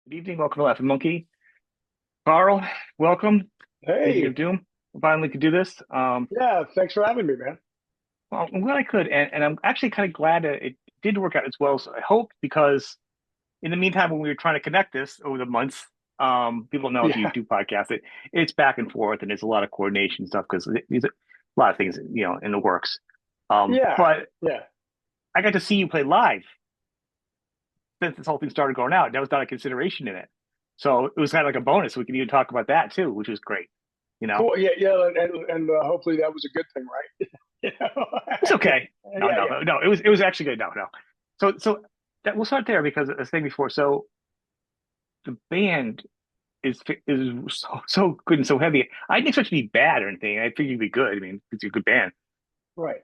Good evening. Welcome to Laughing Monkey. Carl, welcome. Agent of Hey, Doom. Finally could do this. yeah, thanks for having me, man. Well, I'm glad I could, and I'm actually kind of glad that it did work out as well. So I hope because in the meantime, when we were trying to connect this over the months, people know if you Yeah, do podcast it's back and forth, and there's a lot of coordination stuff because there's a lot of things in the works. yeah, But yeah. I got to see you play live since this whole thing started going out. That was not a consideration in it, so it was kind of like a bonus. We could even talk about that too, which was great. You know. Cool. Yeah, yeah, and hopefully that was a good thing, right? You know? It's okay. No, Yeah, no, yeah, no. It was actually good. No, no. So that we'll start there because as I was saying before, so the band is so good and so heavy. I didn't expect it to be bad or anything. I figured it'd be good. I mean, it's a good band, right.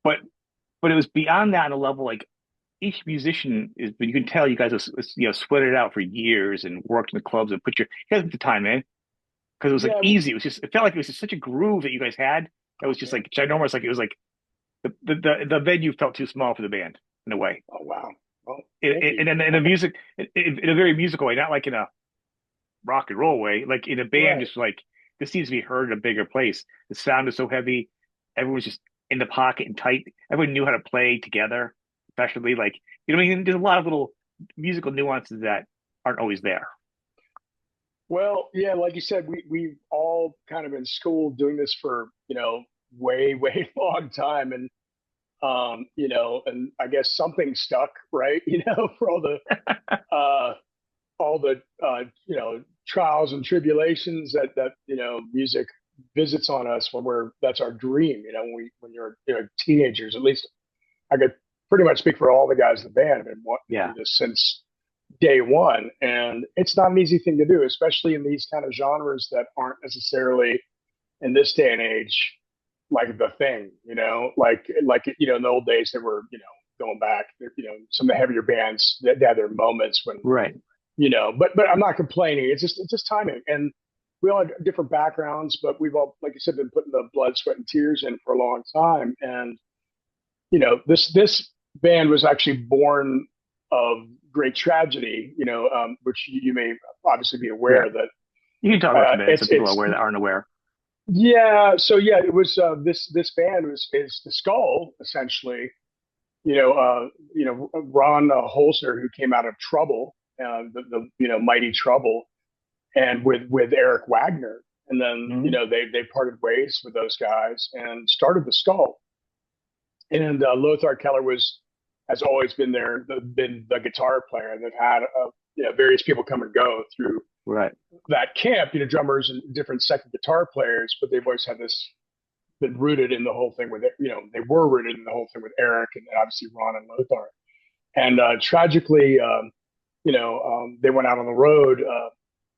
but it was beyond that on a level like each musician is. But you can tell you guys have sweated it out for years and worked in the clubs and you guys put the time in because it was like Yeah, easy. It felt like it was just such a groove that you guys had. That was just yeah. like ginormous. Like it was like the venue felt too small for the band in a way. Oh, wow. Well, thank And you. then in a music in a very musical way, not like in a rock and roll way, like in a band, Right. just like this needs to be heard in a bigger place. The sound is so heavy, everyone was just in the pocket and tight. Everyone knew how to play together, especially like what I mean. There's a lot of little musical nuances that aren't always there. Well, yeah, like you said, we've all kind of been school doing this for, way, way long time. And and I guess something stuck, right? For uh trials and tribulations that music visits on us when that's our dream. When you're teenagers. At least I could pretty much speak for all the guys in the band. I've been wanting to Yeah, do this since day one, and it's not an easy thing to do, especially in these kind of genres that aren't necessarily in this day and age like the thing. In the old days they were going back. Some of the heavier bands that had their moments when right. but I'm not complaining. It's just timing, and we all have different backgrounds, but we've all, like you said, been putting the blood, sweat, and tears in for a long time. And this band was actually born of great tragedy. Which you may obviously be Yeah, aware that you can talk about it for a minute so people are it's aware that aren't aware. yeah. So yeah, it was this band is the Skull essentially. Ron Holzner, who came out of Trouble, the Mighty Trouble, and with Eric Wagner, and then Hmm. they parted ways with those guys and started the Skull. And Lothar Keller has always been been the guitar player. And they've had various people come and go through Right. that camp, drummers and different second guitar players, but they've always had this been rooted in the whole thing with they were rooted in the whole thing with Eric and obviously Ron and Lothar. And tragically, they went out on the road,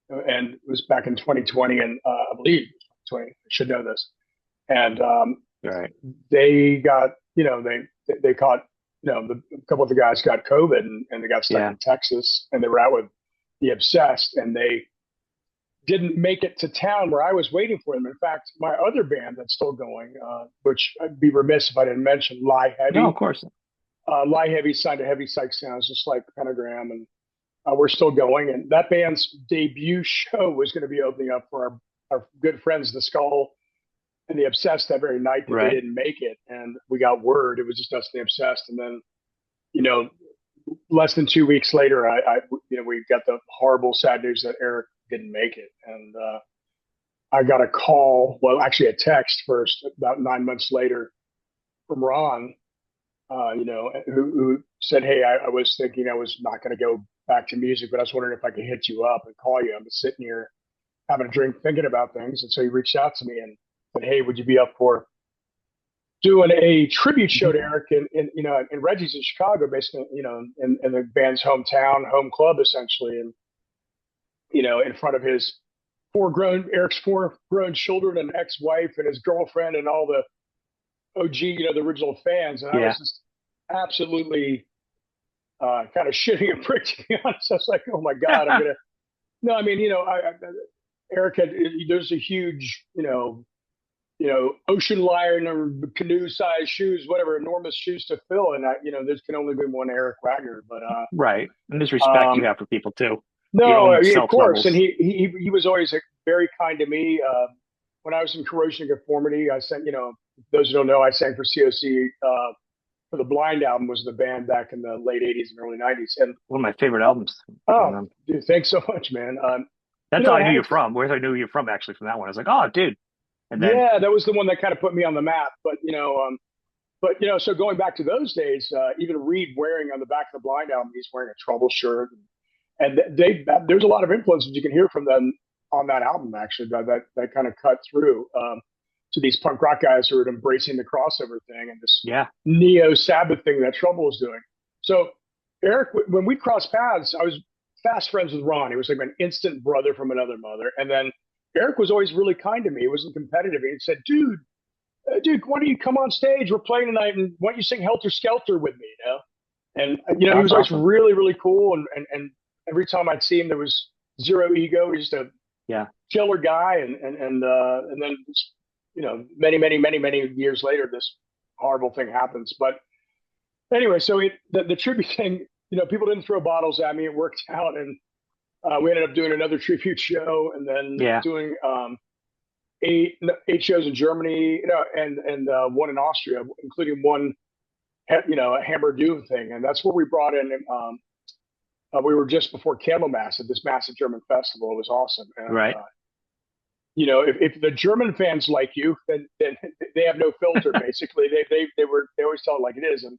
and it was back in 2020, and I believe 2020. I should know this. And Right. they got, they caught, a couple of the guys got COVID, and they got stuck Yeah. in Texas, and they were out with the Obsessed, and they didn't make it to town where I was waiting for them. In fact, my other band that's still going, which I'd be remiss if I didn't mention, Lie No, of Heavy. course. Lie Heavy signed to Heavy Psych Sounds, just like Pentagram, and we're still going. And that band's debut show was going to be opening up for our good friends, the Skull and the Obsessed, that very night that they Right. didn't make it. And we got word it was just us and the Obsessed. And then, you know, less than 2 weeks later, we got the horrible, sad news that Eric didn't make it. And I got a call, well, actually a text first, about 9 months later, from Ron, who said, "Hey, I was thinking I was not going to go back to music, but I was wondering if I could hit you up and call you. I'm just sitting here having a drink, thinking about things." And so he reached out to me and said, "Hey, would you be up for doing a tribute show to Mhm. Eric in Reggie's in Chicago, basically, in the band's hometown, home club, essentially, and in front of Eric's four grown children and ex-wife and his girlfriend and all the OG, the original fans." And I Yeah. was just absolutely kind of shitting a brick, to be honest. I was like, "Oh my god, I'm gonna." No, I mean, Eric had. There's a huge, ocean liner, canoe-sized shoes, whatever, enormous shoes to fill, and there can only be one Eric Wagner. But Right. And there's respect you um, have for people too. your No, own of self course, and levels. he was always very kind to me. When I was in Corrosion of Conformity, I sang. Those who don't know, I sang for COC for the Blind album. Was the band back in the late '80s and early '90s, and One of my favorite albums from oh, them. dude, thanks so much, man. That's how I I knew had you're it. from. Where's I knew you're from actually from that one. I was like, oh, dude. And then Yeah, that was the one that kind of put me on the map. So going back to those days, even Reed wearing on the back of the Blind album, he's wearing a Trouble shirt, and there's a lot of influences you can hear from them on that album. Actually, that kind of cut through to these punk rock guys who are embracing the crossover thing and this yeah, neo Sabbath thing that Trouble is doing. So Eric, when we crossed paths, I was fast friends with Ron. He was like an instant brother from another mother, and then Eric was always really kind to me. He wasn't competitive. He said, dude, why don't you come on stage? We're playing tonight, and why don't you sing Helter Skelter with me? And he that's was always awesome. really, really cool. And every time I'd see him, there was zero ego. He's just a Yeah, killer guy. And then many, many, many, many years later, this horrible thing happens. But anyway, so the tribute thing, people didn't throw bottles at me. It worked out, and we ended up doing another tribute show, and then yeah. doing eight shows in Germany, and one in Austria, including one, a Hammer Doom thing, and that's where we brought in. We were just before Candlemass at this massive German festival. It was awesome, and Right. if the German fans like you, then they have no filter. Basically, they always tell it like it is, and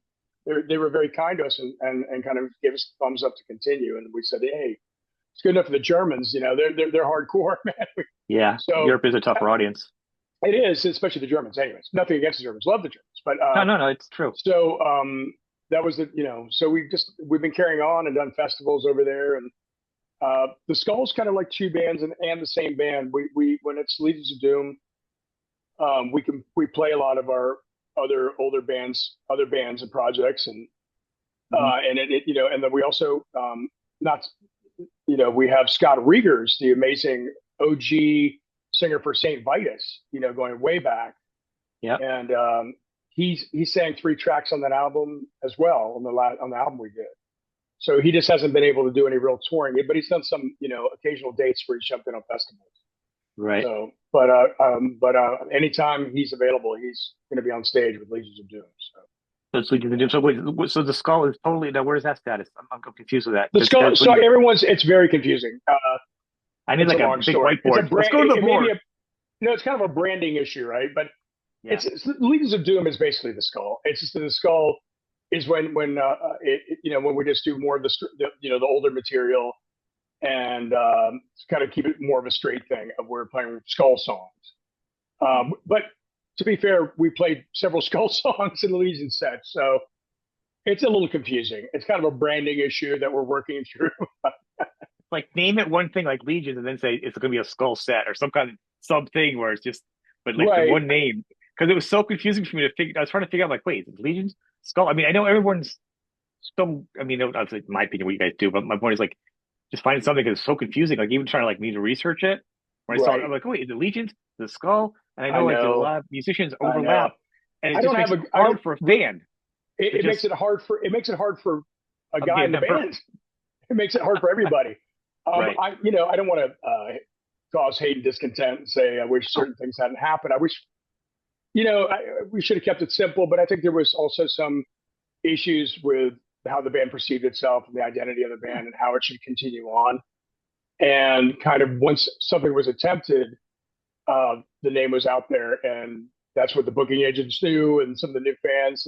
they were very kind to us and kind of gave us thumbs up to continue. And we said, hey, it's good enough for the Germans. They're hardcore, man. Yeah, So Europe is a tougher audience. it is, especially the Germans. Anyways, nothing against the Germans. Love the Germans, but No, no, no. It's true. so that was So we've been carrying on and done festivals over there, and the Skull's kind of like two bands and the same band. We when it's Legions of Doom, we play a lot of our other bands and projects, Hmm. and then we also not we have Scott Riegers, the amazing OG singer for Saint Vitus, going way back, Yep. and he sang three tracks on that album as well on the album we did. So he just hasn't been able to do any real touring, but he's done some occasional dates where he's jumped in on festivals. Right. So, anytime he's available, he's going to be on stage with Legions of Doom. So So it's Legion of Doom. So wait, so the skull is totally now. Where's that status? I'm confused with that the because skull. So it's very confusing. I need It's a like a long big story. It's a whiteboard. Let's brand. go to the It may be board. it's kind of a branding issue, right? But Yeah. it's Legions of Doom is basically the skull. It's just that the skull is when we just do more of the older material and kind of keep it more of a straight thing of we're playing skull songs. But to be fair, we played several skull songs in the Legion set, so it's a little confusing. It's kind of a branding issue that we're working through. Like name it one thing like Legions and then say it's going to be a skull set or some kind of something where it's just, but like the Right. one name because it was so confusing for me to figure. I was trying to figure out like, wait, is it Legions skull? I mean, I know everyone's so. I mean, that's like my opinion what you guys do, but my point is like just finding something that's so confusing. Like even trying to like me to research it. When I saw it, I'm Right. like, oh, wait, is it Legions? The skull? And I I know like there's a know. lot of musicians I know. overlap, and I it just don't makes have it a. I don't. hard for a fan to It makes just it hard for a a guy in band the member, band. It makes it hard for everybody. right? I don't want to cause hate and discontent and say I wish Oh, certain things hadn't happened. I wish, we should have kept it simple, but I think there was also some issues with how the band perceived itself and the identity of the yeah, band and how it should continue on. And kind of once something was attempted, the name was out there, and that's what the booking agents do, and some of the new fans.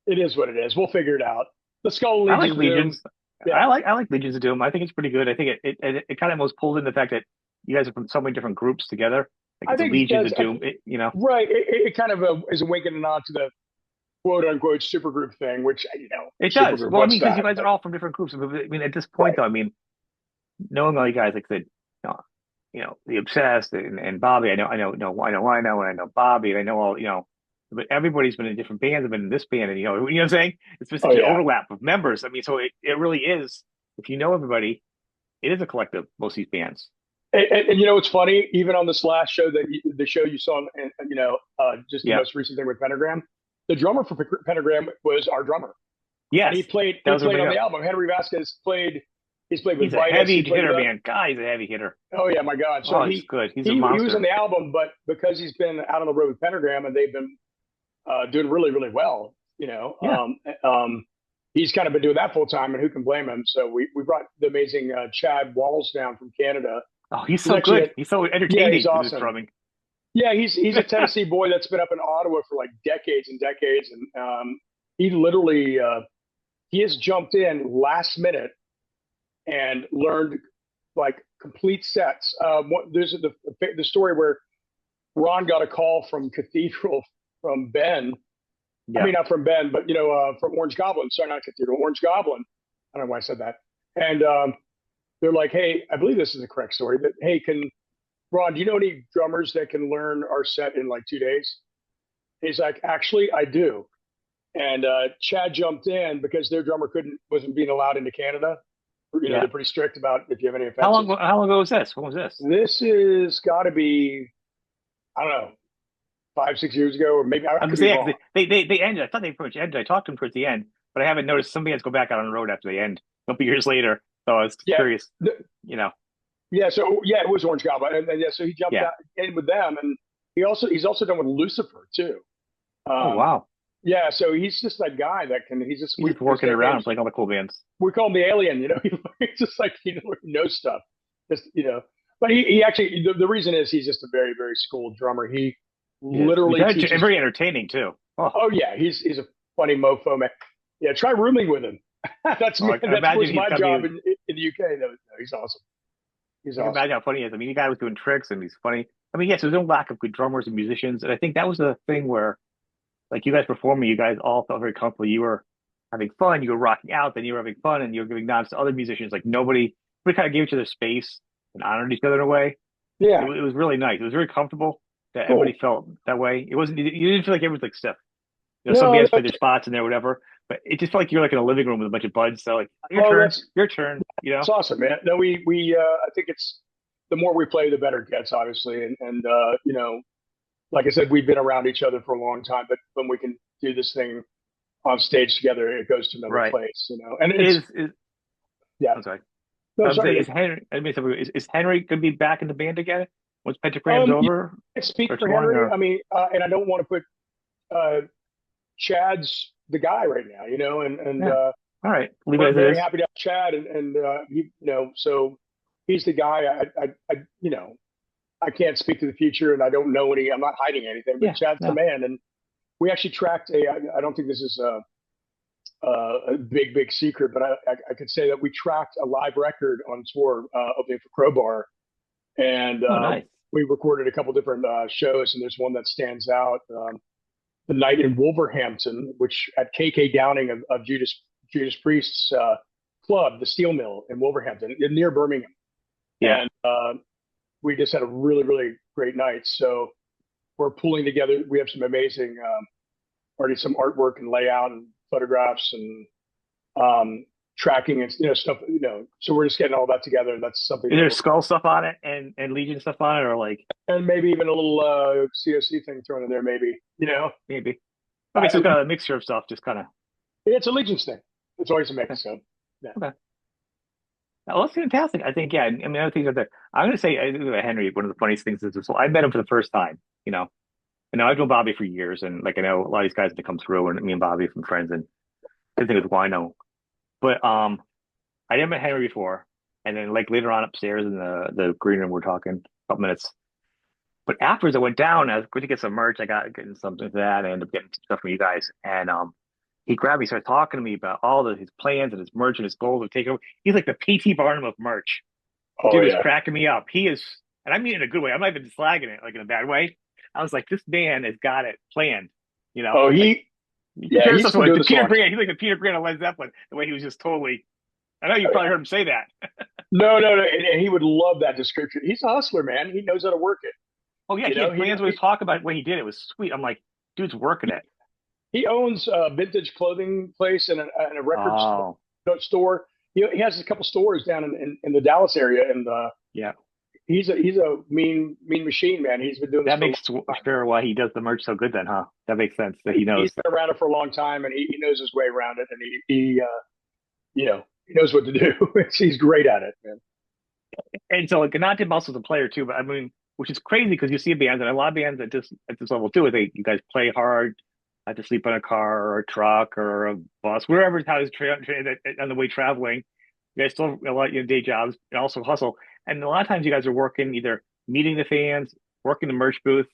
It is what it is. We'll figure it out. The Skull I like Legions of Doom. Legions. Yeah, I like Legions of Doom. I think it's pretty good. I think it kind of almost pulls in the fact that you guys are from so many different groups together. Like I it's a think it Legions does. of Doom. Right. It kind of is a wink and a nod to the quote unquote supergroup thing, which, It does. supergroup, Well, I what's mean, because you that? guys are But all from different groups. I mean, at this point, right. though, I mean, knowing all you guys, like I said, the obsessed and Bobby. And I know Bobby, and I know all but everybody's been in different bands. I've been in this band, and you know what I'm saying. It's been Oh, such an yeah. overlap of members. I mean, so it really is. If you know everybody, it is a collective. Most of these bands. And what's funny? Even on this last show the show you saw, and just the Yeah. most recent thing with Pentagram, the drummer for Pentagram was our drummer, and he Yes, played that he was gonna played bring on the up. album. Henry Vasquez played He's played with He's a Vitus. heavy He played with hitter, man. God, he's a heavy hitter. oh yeah, my God. So Oh, he's good. He's a he was on monster. the album, but because he's been out on the road with Pentagram and they've been doing really really well, Yeah. he's kind of been doing that full time, and who can blame him? So we brought the amazing Chad Walls down from Canada. Oh, he's He's so actually good. He's so yeah, he's entertaining with his awesome. drumming. Yeah, he's a Tennessee boy that's been up in Ottawa for like decades and decades, and he literally he has jumped in last minute and learned like complete sets. There's the story where Ron got a call from Cathedral from Ben. I Yeah. mean, not from Ben, but from Orange Goblin. Sorry, not Cathedral, Orange Goblin. I don't know why I said that. And they're like, "Hey, I believe this is the correct story. That hey, can Ron, do you know any drummers that can learn our set in like 2 days?" He's like, "Actually, I do." And Chad jumped in because their drummer wasn't being allowed into Canada. Yeah. They're pretty strict about if you have any How long? offenses. How long ago was this? When was this? This is got to be, I don't know, 5, 6 years ago, or maybe I I'm gonna could be say yeah, wrong. 'cause they ended. I thought they pretty much ended. I talked to them towards the end, but I haven't noticed some bands go back out on the road after they end. A couple years later, so I was Yeah, curious. th- You know. yeah. So yeah, it was Orange Goblin, and yeah, so he jumped Yeah. out in with them, and he's also done with Lucifer too. Oh Um, wow. yeah, so he's just that guy that can. He's just He's just his working around and nicknames. playing all the cool bands. We call him the alien. He's just like he knows stuff. Just but he actually the reason is he's just a very very schooled drummer. He Yes. He's literally teaches. very entertaining too. Oh, Oh yeah, he's a funny mofo man. Yeah, try rooming with him. That's me. I That imagine was he's my got to job be. in the UK. No, he's awesome. He's You can awesome. imagine how funny he is. I mean, the guy was doing tricks and he's funny. I mean, yes, there's no lack of good drummers and musicians, and I think that was the thing where, like, you guys performing, you guys all felt very comfortable. You were having fun, you were rocking out, then you were having fun, and you were giving nods to other musicians. Like we kind of gave each other space and honored each other in a way. Yeah, It was really nice. It was very comfortable that everybody cool. felt that way. It wasn't you didn't feel like everyone was like stiff. Some No, bands play their spots in there, whatever, but it just felt like you're like in a living room with a bunch of buds. So like, oh, your turn. that's awesome, man. No, we I think it's the more we play, the better it gets, obviously, and like I said, we've been around each other for a long time, but when we can do this thing on stage together, it goes to another Right. place. And it's Is yeah. I'm sorry. No, I'm saying, sorry. is Henry? I mean, is Henry going to be back in the band again once Pentagram's You over can't speak or for touring? Henry. Or I mean, and I don't want to put uh, Chad's the guy right now, and yeah, all right, leave it we're as it very is. happy to have Chad, and so he's the guy. I can't speak to the future, and I don't know any. I'm not hiding anything, but Yeah, Chad's the no, man, and we actually tracked a. I don't think this is a big secret, but I could say that we tracked a live record on tour opening for Crowbar, and oh nice, we recorded a couple different shows, and there's one that stands out. The night in Wolverhampton, which at KK Downing of Judas Priest's club, the Steel Mill in Wolverhampton, near Birmingham, yeah. and we just had a really really great night. So we're pulling together. We have some amazing already some artwork and layout and photographs and tracking and stuff. So we're just getting all that together. That's something Is that there we're skull stuff on it and Legion stuff on it, or like and maybe even a little COC thing thrown in there. Maybe maybe? Okay, so it's I, got a mixture of stuff, just kind of. it's allegiance thing. It's always a Okay, mix. So yeah. okay. Well, that's fantastic. I think, yeah. I mean, other things are there. I'm going to say, I think with Henry, one of the funniest things is this. I met him for the first time, you know, and I've known Bobby for years, and like I know a lot of these guys that come through, and me and Bobby have been friends, and same thing with Wino. But I never met Henry before, and then like later on upstairs in the green room, we're talking a couple minutes. But afterwards, I went down. I was going to get some merch. I got getting something for that. I ended up getting some stuff from you guys, and he grabbed me, started talking to me about all his plans and his merch and his goals of taking over. He's like the PT Barnum of merch. The Oh dude was yeah. cracking me up. He is, and I mean it in a good way. I'm not even slagging it like in a bad way. I was like, this man has got it planned. You know, Oh like he you yeah. compare He's yourself to been like doing the this a Peter long time. Grant. He's like the Peter Grant of Led Zeppelin. The way he was just totally. I know you Oh probably yeah. heard him say that. No. And he would love that description. He's a hustler, man. He knows how to work it. Oh yeah, he had He plans. When he was talking about when he did it, was sweet. I'm like, dude's working it. he owns a vintage clothing place and a record Oh store. He has a couple stores down in the Dallas area, and yeah, he's a mean machine, man. He's been doing this that for a long makes time. sure why he does the merch so good. Then, huh? That makes sense that he He's knows. been around it for a long time, and he knows his way around it, and he He knows what to do. He's great at it, man. And so like not Tim also the player too, but I mean, which is crazy because you see bands and a lot of bands at this level too. They you guys play hard, have to sleep on a car or a truck or a bus, wherever how is on the way traveling. You guys still have a lot of your day jobs and also hustle. And a lot of times you guys are working either meeting the fans, working the merch booth,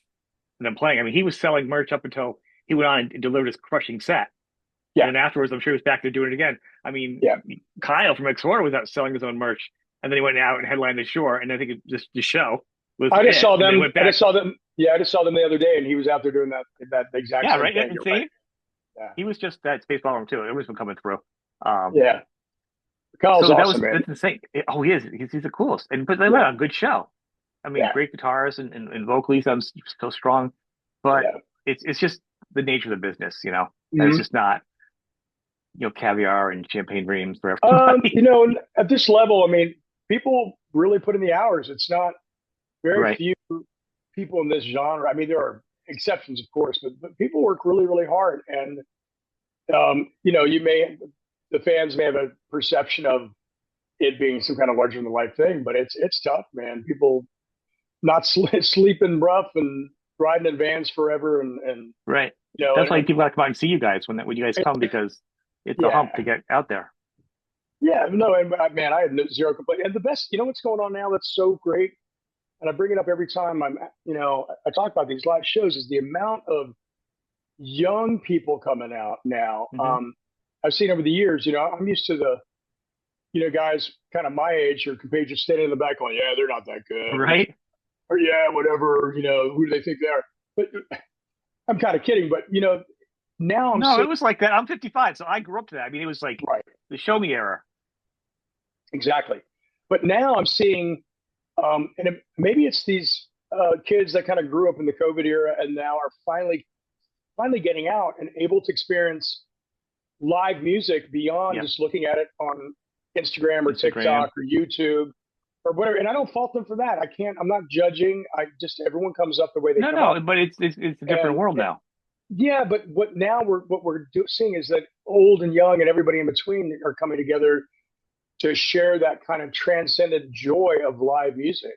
and then playing. I mean, he was selling merch up until he went on and delivered his crushing set. And Yeah, then afterwards, I'm sure he was back to doing it again. I mean, yeah. Kyle from Exhort was out selling his own merch, and then he went out and headlined the Shore, and I think just the show was I just it, saw and then them. went I back. just saw them. Yeah, I just saw them the other day, and he was out there doing that exact Yeah, same right. thing. You're right. Insane. Yeah, He was just that space ballroom too. Everyone's been coming through. Um, yeah. Kyle's so awesome, man. that's insane. Oh, he is. He's the coolest, and but they Yeah, let a good show. I mean, yeah, great guitars and vocally sounds so strong, but yeah. it's just the nature of the business, and it's Mhm. just not caviar and champagne dreams for everybody. At this level, I mean, people really put in the hours. It's not very Right. few people in this genre. I mean, there are exceptions, of course, but people work really, really hard. And the fans may have a perception of it being some kind of larger than life thing, but it's tough, man. People not sleeping rough and riding in vans forever, and Right. you know, That's why and, people have to come out and see you guys when you guys come and because it's a hump to yeah, get out there. yeah, no, and man, I had zero complaint. And the best, what's going on now that's so great, and I bring it up every time I talk about these live shows is the amount of young people coming out now. Hmm. I've seen over the years, I'm used to the guys kind of my age or compatriots standing in the back going, yeah, they're not that good, Right? or yeah, whatever, who do they think they are? But I'm kind of kidding, but now I'm No, seeing it was like that. I'm 55, so I grew up to that. I mean, it was like right, the show me era. exactly. But now I'm seeing, maybe it's these kids that kind of grew up in the COVID era and now are finally getting out and able to experience live music beyond Yep. just looking at it on Instagram or Instagram. TikTok or YouTube or whatever. And I don't fault them for that. I'm not judging. Everyone comes up the way they No, come up. no, but it's a different And world now. yeah, but what we're seeing is that old and young and everybody in between are coming together to share that kind of transcendent joy of live music.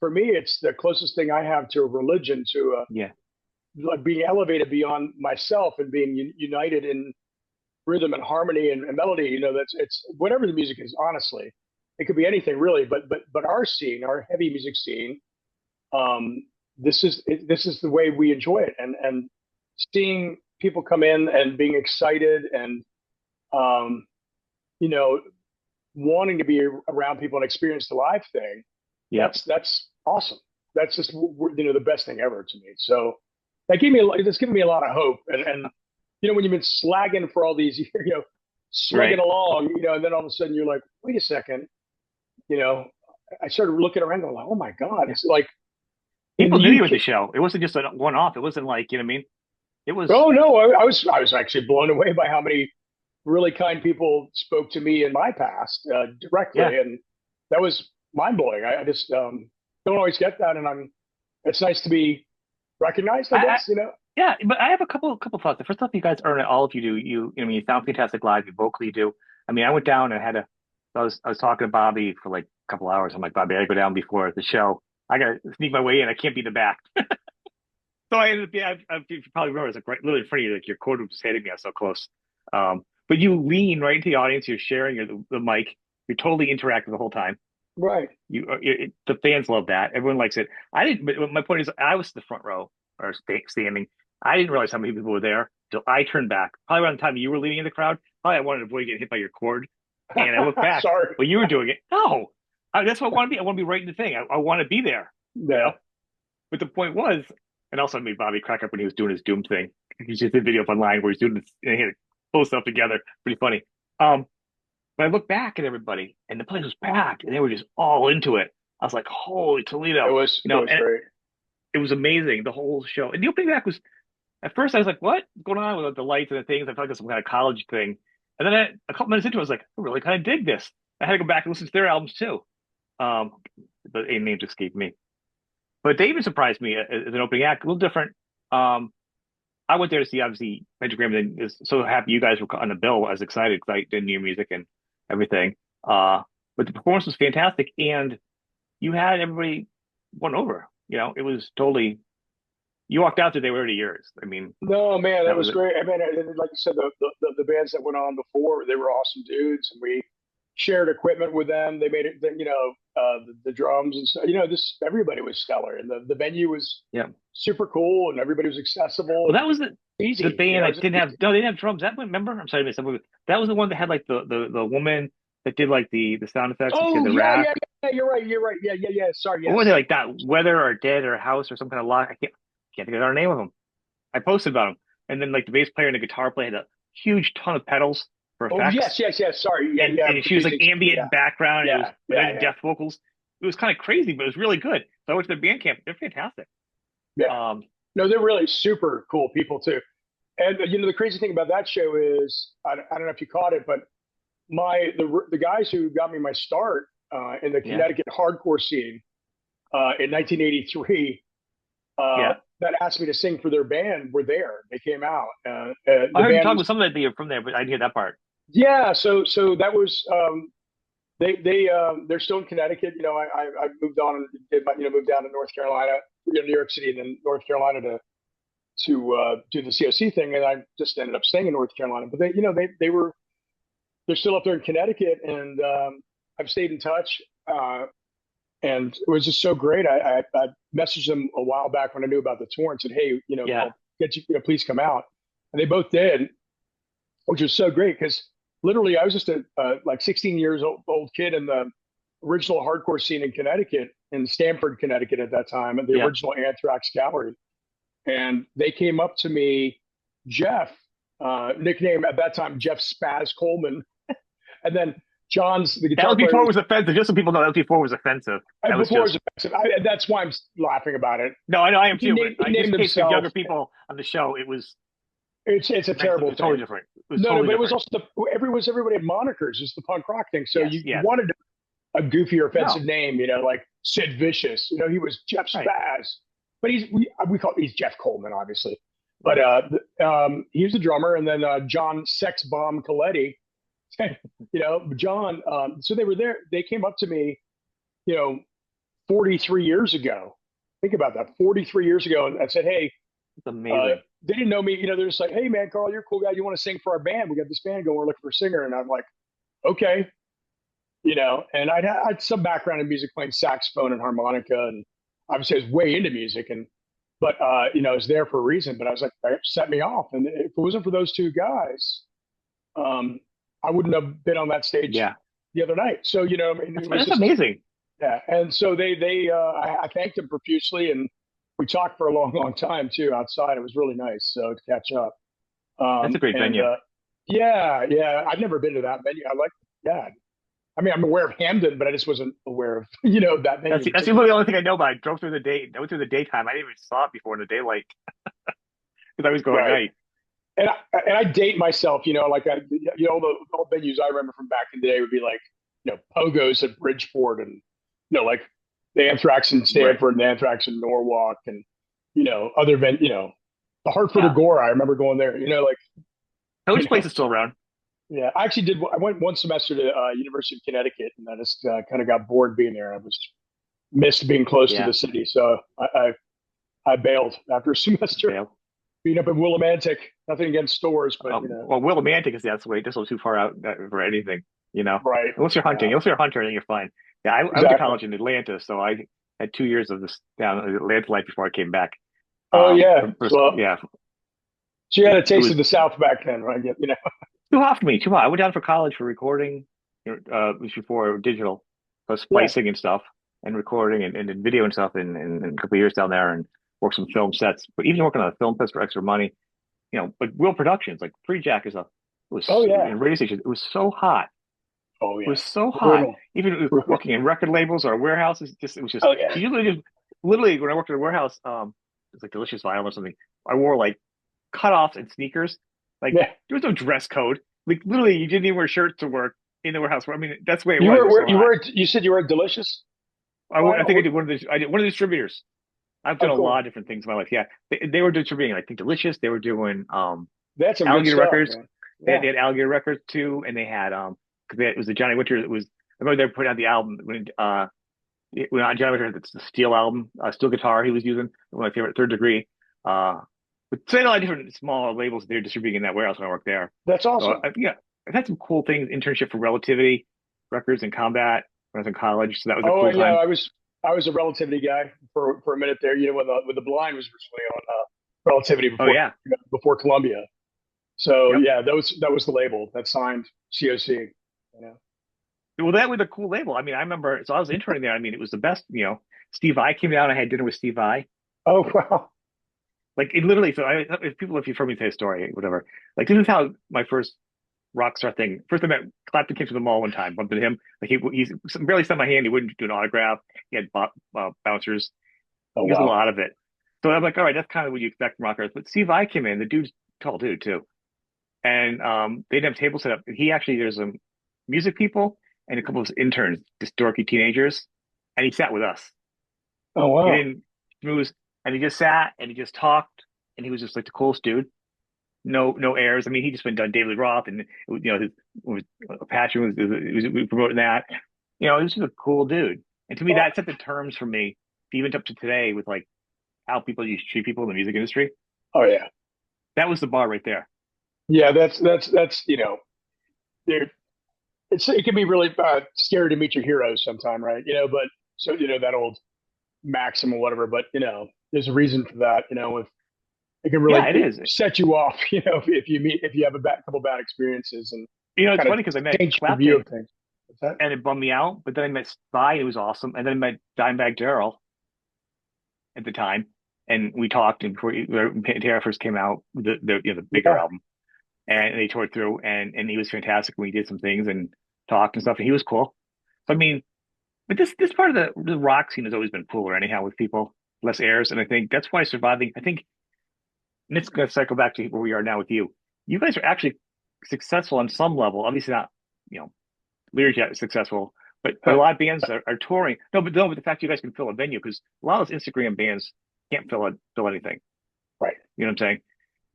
For me, it's the closest thing I have to a religion, to Yeah. like being elevated beyond myself and being united in rhythm and harmony and melody. That's it's whatever the music is. Honestly, it could be anything really. But our scene, our heavy music scene, um, this is the way we enjoy it, and seeing people come in and being excited and um, you know wanting to be around people and experience the live thing. Yep. That's awesome. That's just the best thing ever to me. So that's given me a lot of hope. And when you've been slagging for all these years, slugging Right. along, and then all of a sudden you're like, wait a second, you know, I started looking around going, like, oh my God, Yeah. it's like in People the knew you at the UK. show. It wasn't just a one off. It wasn't like, what I mean? It was Oh no, I was actually blown away by how many really kind people spoke to me in my past yeah. directly, and that was mind blowing. I just don't always get that, and it's nice to be recognized, I I guess. yeah, but I have a couple thoughts. The first off, you guys earn it. All of you do. I mean, you sound fantastic live. You vocally do. I mean, I went down and had a. I was talking to Bobby for like a couple hours. I'm like, Bobby, I gotta go down before the show. I gotta sneak my way in. I can't be in the back. So I ended up. Yeah, you probably remember. It's like right, literally in front of you. Like your cord was just hitting me. I was so close. But you lean right into the audience. You're sharing the mic. You're totally interactive the whole time. Right. The fans love that. Everyone likes it. I didn't. But my point is, I was the front row or standing. I didn't realize how many people were there till I turned back. Probably around the time you were leading in the crowd. Probably I wanted to avoid getting hit by your cord, and I looked back. Sorry. Well, you were doing it. No, that's what I want to be. I want to be right in the thing. I want to be there. You Yeah. know. But the point was, and also made Bobby crack up when he was doing his Doom thing. He just did a video up online where he's doing this and he had to pull stuff together. Pretty funny. But I looked back at everybody and the place was packed and they were just all into it. I was like, holy It Toledo. was it was And great. it was amazing, the whole show. And the opening act was, at first I was like, what's going on with the lights and the things? I felt like it was some kind of college thing. And then a couple minutes into it, I was like, I really kind of dig this. I had to go back and listen to their albums too. Um, the names escaped me. But they even surprised me as an opening act, a little different. Um, I went there to see obviously Pentagram, and is so happy you guys were on the bill. I was excited because I did new music and everything. But the performance was fantastic, and you had everybody won over. It was totally. You walked out there, they were already yours. I mean, No, man, that that was was it. great. I mean, like you said, the bands that went on before, they were awesome dudes, and we shared equipment with them. They made it, the drums and stuff. This everybody was stellar, and the venue was Yeah. super cool, and everybody was accessible Well, and that was the easy. band It that was didn't have no, they didn't have drums. That one, remember? I'm sorry, I missed that movie. That was the one that had like the woman that did like the sound effects and she had Oh the yeah, rap. yeah, yeah. You're right. You're right. Yeah, yeah, yeah. Sorry. What was it Yes. like that? Weather or Dead or House or some kind of lock? I can't think of the name of them. I posted about them, and then like the bass player and the guitar player had a huge ton of pedals for Oh effects, yes, yes, yes. Sorry. Yeah, and yeah. I'm and she was like confusing. Yeah, ambient background. And it yeah, was but yeah, then yeah, death vocals. It was kind of crazy, but it was really good. So I went to the band camp. They're fantastic. yeah. Um, No, they're really super cool people too. And the crazy thing about that show is I don't know if you caught it, but the guys who got me my start in the yeah, Connecticut hardcore scene in 1983 yeah. that asked me to sing for their band were there. They came out. I The heard you band talk was with somebody that you're from there, but I didn't hear that part. yeah. So that was they're still in Connecticut. I moved on and moved down to North Carolina, New York City, and then North Carolina to do the COC thing, and I just ended up staying in North Carolina. But they're still up there in Connecticut, and I've stayed in touch. And it was just so great. I messaged them a while back when I knew about the tour and said, "Hey, Yeah. I'll get you, please come out." And they both did, which was so great because literally I was just a like 16 years old kid in the original hardcore scene in Connecticut, in Stamford, Connecticut at that time, at the Yeah. original Anthrax Gallery. And they came up to me, Jeff, nickname at that time Jeff Spaz Coleman, and then John's the That guitar was player before it was was offensive. Just so people know, that was before it was offensive. That was before it just was offensive. That's why I'm laughing about it. no, I know I am too, but He I just named in case we have himself. younger people on the show, it was It's a meant terrible totally thing. different. It was No, no, totally but it was different. also everybody had monikers. It's the punk rock thing. So Yes, you yes. wanted a goofy or No, offensive name, like Sid Vicious. He was Jeff right. Spaz, but we call he's Jeff Coleman, obviously. But he was the drummer, and then John Sex Bomb Coletti, John. So they were there. They came up to me, you know, 43 years ago. Think about that, 43 years ago, and I said, "Hey, It's amazing. they didn't know me. They're just like, hey, man, Karl, you're a cool guy. You want to sing for our band? We got this band going. We're looking for a singer." And I'm like, okay. And I had some background in music, playing saxophone and harmonica. And obviously I was way into music. But I was there for a reason. But I was like, that set me off. And if it wasn't for those two guys, um, I wouldn't have been on that stage Yeah, the other night. So, I mean, it was that's just, amazing. yeah. And so I thanked them profusely, and we talked for a long, long time too outside. It was really nice. So to catch up. That's a great And venue. yeah, yeah, I've never been to that venue. I like, yeah. I mean, I'm aware of Hamden, but I just wasn't aware of, that venue That's in that's particular. really the only thing I know about. I drove through the day. I went through the daytime. I didn't even saw it before in the daylight because I was going at Right. night. And I date myself, like the old venues I remember from back in the day would be like, Pogo's at Bridgeport, and, like the Anthrax in Right. Stanford and the Anthrax in Norwalk, and, other the Hartford Yeah. Agora. I remember going there, like, you Coach know, Place is still around. yeah, I actually did. I went one semester to University of Connecticut, and I just kind of got bored being there. I was missed being close to Yeah. the city, so I bailed after a semester. Fail. Being up in Willimantic, nothing against stores, but Well, Willimantic is that's way just a little too far out for anything. right, Unless you're hunting. yeah, Unless you're a hunter, then you're fine. Yeah, I went to exactly. college in Atlanta, so I had 2 years of this down in Atlanta life before I came back. Oh yeah, well, Yeah, so you had a it taste was of the South back then, right? too hot for me. Too hot. I went down for college for recording. It was before digital, so Yeah, splicing and stuff, and recording and video and stuff, and a couple of years down there, and worked some film sets. But even working on a film sets for extra money, like real productions, like Free Jack is a it oh was yeah, in radio stations. It was so hot. oh It yeah, was so hot. brutal, Even brutal. working in record labels or warehouses, it was just Oh yeah, you literally when I worked in a warehouse, it's like Delicious Vinyl or something. I wore like cutoffs and sneakers. Like yeah. there was no dress code. Like literally, you didn't even wear shirts to work in the warehouse. I mean, that's the way it You was. It were was so where you hot. were. You said you were at Delicious I Vinyl. think I did one of the I did one of the distributors. I've Oh, done a lot cool. of different things in my life. Yeah, they were distributing. I think Delicious. They were doing That's some good Alligator stuff, Records. man. They Yeah. had Alligator Records too, and they had because it was the Johnny Winter. It was I remember they put out the album when Johnny Winter had the Steel album, Steel guitar he was using, one of my favorite, Third Degree. But so a lot of different small labels they're distributing in that warehouse when I worked there. That's So awesome. yeah, I've had some cool things. Internship for Relativity Records and Combat when I was in college, so that was a Oh, cool yeah, time. I was a relativity guy for a minute there. When the blind was originally on relativity Oh before yeah, before Columbia. So yep. yeah, that was the label that signed COC. Well, that was a cool label. I mean, I remember. So I was interning there. I mean, it was the best. Steve Vai came down. I had dinner with Steve Vai. Oh wow. Like it literally. So if you've heard me say a story, whatever. Like this is how my first rock star thing. First I met Clapton came to the mall one time, bumped into him. Like he's barely sent my hand. He wouldn't do an autograph. He had bouncers. Oh He was a wow. lot of it. So I'm like, all right, that's kind of what you expect from rockers. But Steve Vai came in. The dude's a tall dude too, and they didn't have tables set up. And he actually there's some music people and a couple of interns, just dorky teenagers, and he sat with us. Oh He wow. didn't schmooze, and he just sat and he just talked, and he was just like the coolest dude. No airs. I mean, he just been done David Roth, and his was passion was promoting that. He was just a cool dude, and to me, Oh, that set the terms for me, even up to today, with like how people used to treat people in the music industry. oh yeah. That was the bar right there. Yeah, that's there. It can be really scary to meet your heroes sometime, right? But so that old maxim or whatever. But there's a reason for that. If it can really Yeah, it is. set you off, if you have a couple bad experiences and It's kind of funny because I met change your view Clapton of things. What's that? and it bummed me out, but then I met Spy, it was awesome, and then I met Dimebag Darrell at the time, and we talked, and before Pantera first came out, the bigger Yeah, album, and they tore it through, and he was fantastic. We did some things and talked and stuff, and he was cool. So I mean, but this part of the rock scene has always been cooler, anyhow, with people less airs, and I think that's why surviving. I think, and it's going to cycle back to where we are now with you. You guys are actually successful on some level. Obviously not, you know, Learjet is successful, but a lot of bands are touring. No, but the fact you guys can fill a venue because a lot of those Instagram bands can't fill anything. right, You know what I'm saying?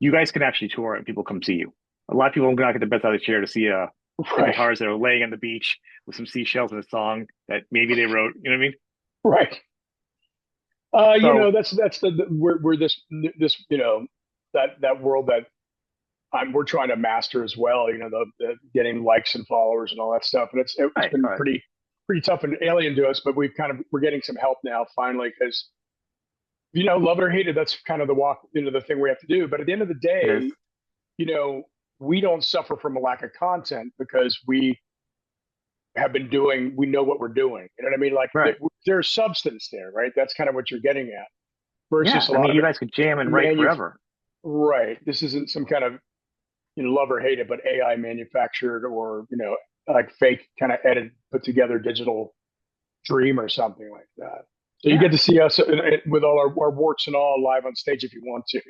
You guys can actually tour and people come see you. A lot of people don't get the best out of the chair to see the right, guitars that are laying on the beach with some seashells and a song that maybe they wrote. You know what I mean? right. So That's we're this that world that we're trying to master as well. The getting likes and followers and all that stuff, and it's right, been right. pretty tough and alien to us. But we're getting some help now finally because love it or hate it, that's kind of the walk, the thing we have to do. But at the end of the It is. day, you know, we don't suffer from a lack of content because we know what we're doing. You know what I mean? Like Right. there's substance there, right? That's kind of what you're getting at Yeah. versus a I lot mean, of you it guys could jam and write manu forever. right. This isn't some kind of, love or hate it, but AI manufactured or, like fake kind of edited, put together digital dream or something like that. So you Yeah. get to see us with all our warts and all live on stage if you want to.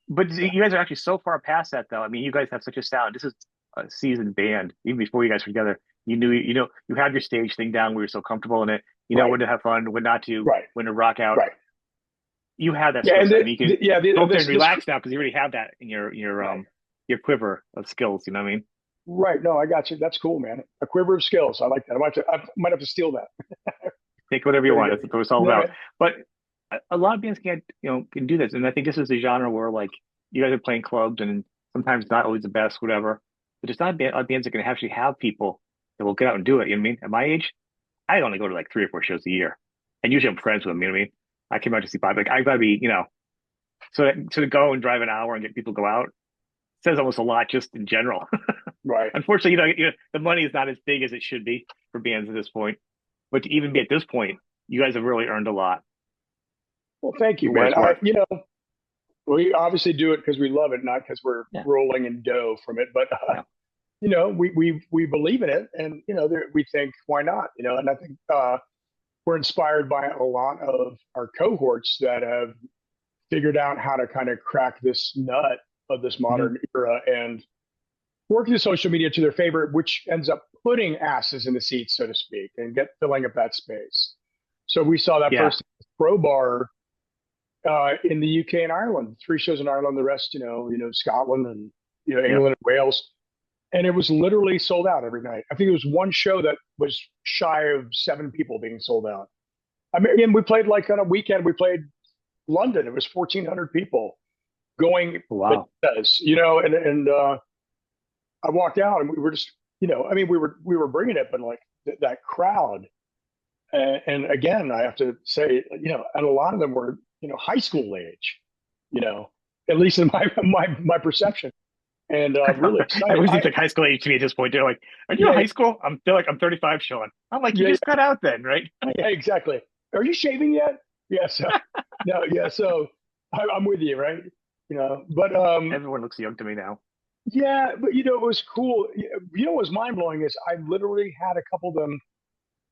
But you guys are actually so far past that, though. I mean, you guys have such a sound. This is a seasoned band. Even before you guys were together, you had your stage thing down. We were so comfortable in it. You know Right, when to have fun, when not to, right, when to rock out. right. You have that Yeah, skill and set. I mean, you can yeah, go up there this and this relax now because you already have that in right, your quiver of skills. You know what I mean? right. No, I got you. That's cool, man. A quiver of skills. I like that. I might have to steal that. Take whatever you Very want. good. That's what it's all No, about. man. But a lot of bands can't, can do this. And I think this is the genre where like you guys are playing clubs and sometimes not always the best, whatever. But there's not a lot of bands that can actually have people that will get out and do it. You know what I mean? At my age, I only go to like 3 or 4 shows a year. And usually I'm friends with them, you know what I mean? I came out to see Bob. Like I gotta be, so to go and drive an hour and get people to go out says almost a lot just in general. Right. Unfortunately, the money is not as big as it should be for bands at this point. But to even be at this point, you guys have really earned a lot Well, thank you, for what man. it's worth. We obviously do it because we love it, not because we're Yeah. rolling in dough from it. But Yeah. we believe in it, and we think why not? And I think we're inspired by a lot of our cohorts that have figured out how to kind of crack this nut of this Hmm. modern era and work the social media to their favor, which ends up putting asses in the seats, so to speak, and filling up that space. So we saw that Yeah. first Crowbar in the UK and Ireland, 3 shows in Ireland, the rest, Scotland and Yep. England and Wales. and it was literally sold out every night. I think there was one show that was shy of 7 people being sold out. I mean, and we played like on a weekend. We played London. It was 1,400 people going Wow. bananas, and I walked out and we were just, I mean, we were bringing it, but like that crowd. And again, I have to say, and a lot of them were, high school age, you know, at least in my perception, and really excited. Everyone seems like high school age to me at this point. They're like, "Are you in Yeah, high school?" Feel like I'm 35, Sean. I'm like, "You yeah, just got out then, right?" yeah, exactly. Are you shaving yet? Yeah. So no, yeah. So I'm with you, right? But Everyone looks young to me now. yeah, but it was cool. What was mind blowing is I literally had a couple of them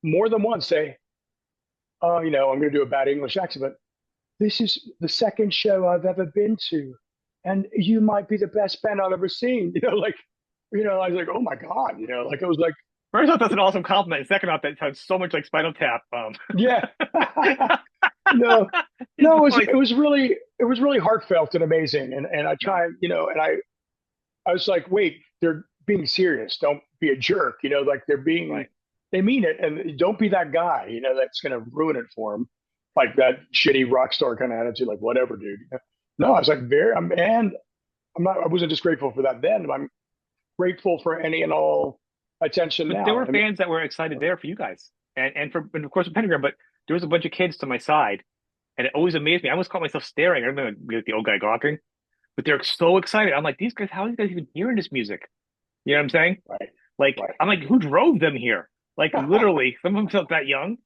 more than once say, "Oh, I'm going to do a bad English accent, but this is the second show I've ever been to, and you might be the best band I've ever seen." I was like, "Oh my God," like I was like, First off, that's an awesome compliment. And second off, that sounds so much like Spinal Tap. "Yeah." No, It's no, it was like, it was really it was really heartfelt and amazing, and I no, try, and I was like, "Wait, they're being serious. Don't be a jerk." Like right. they mean it, and don't be that guy, that's going to ruin it for them, like that shitty rock star kind of attitude, like whatever, dude. No, I was like, and I wasn't just grateful for that then. I'm grateful for any and all attention But there now. were I mean, fans that were excited there for you guys, and of course for Pentagram. But there was a bunch of kids to my side, and it always amazed me. I always caught myself staring. I remember like the old guy gawking, but they're so excited. I'm like, these guys, how are you guys even hearing this music? You know what I'm saying? right, Like, right. I'm like, who drove them here? Like, literally, some of them felt that young.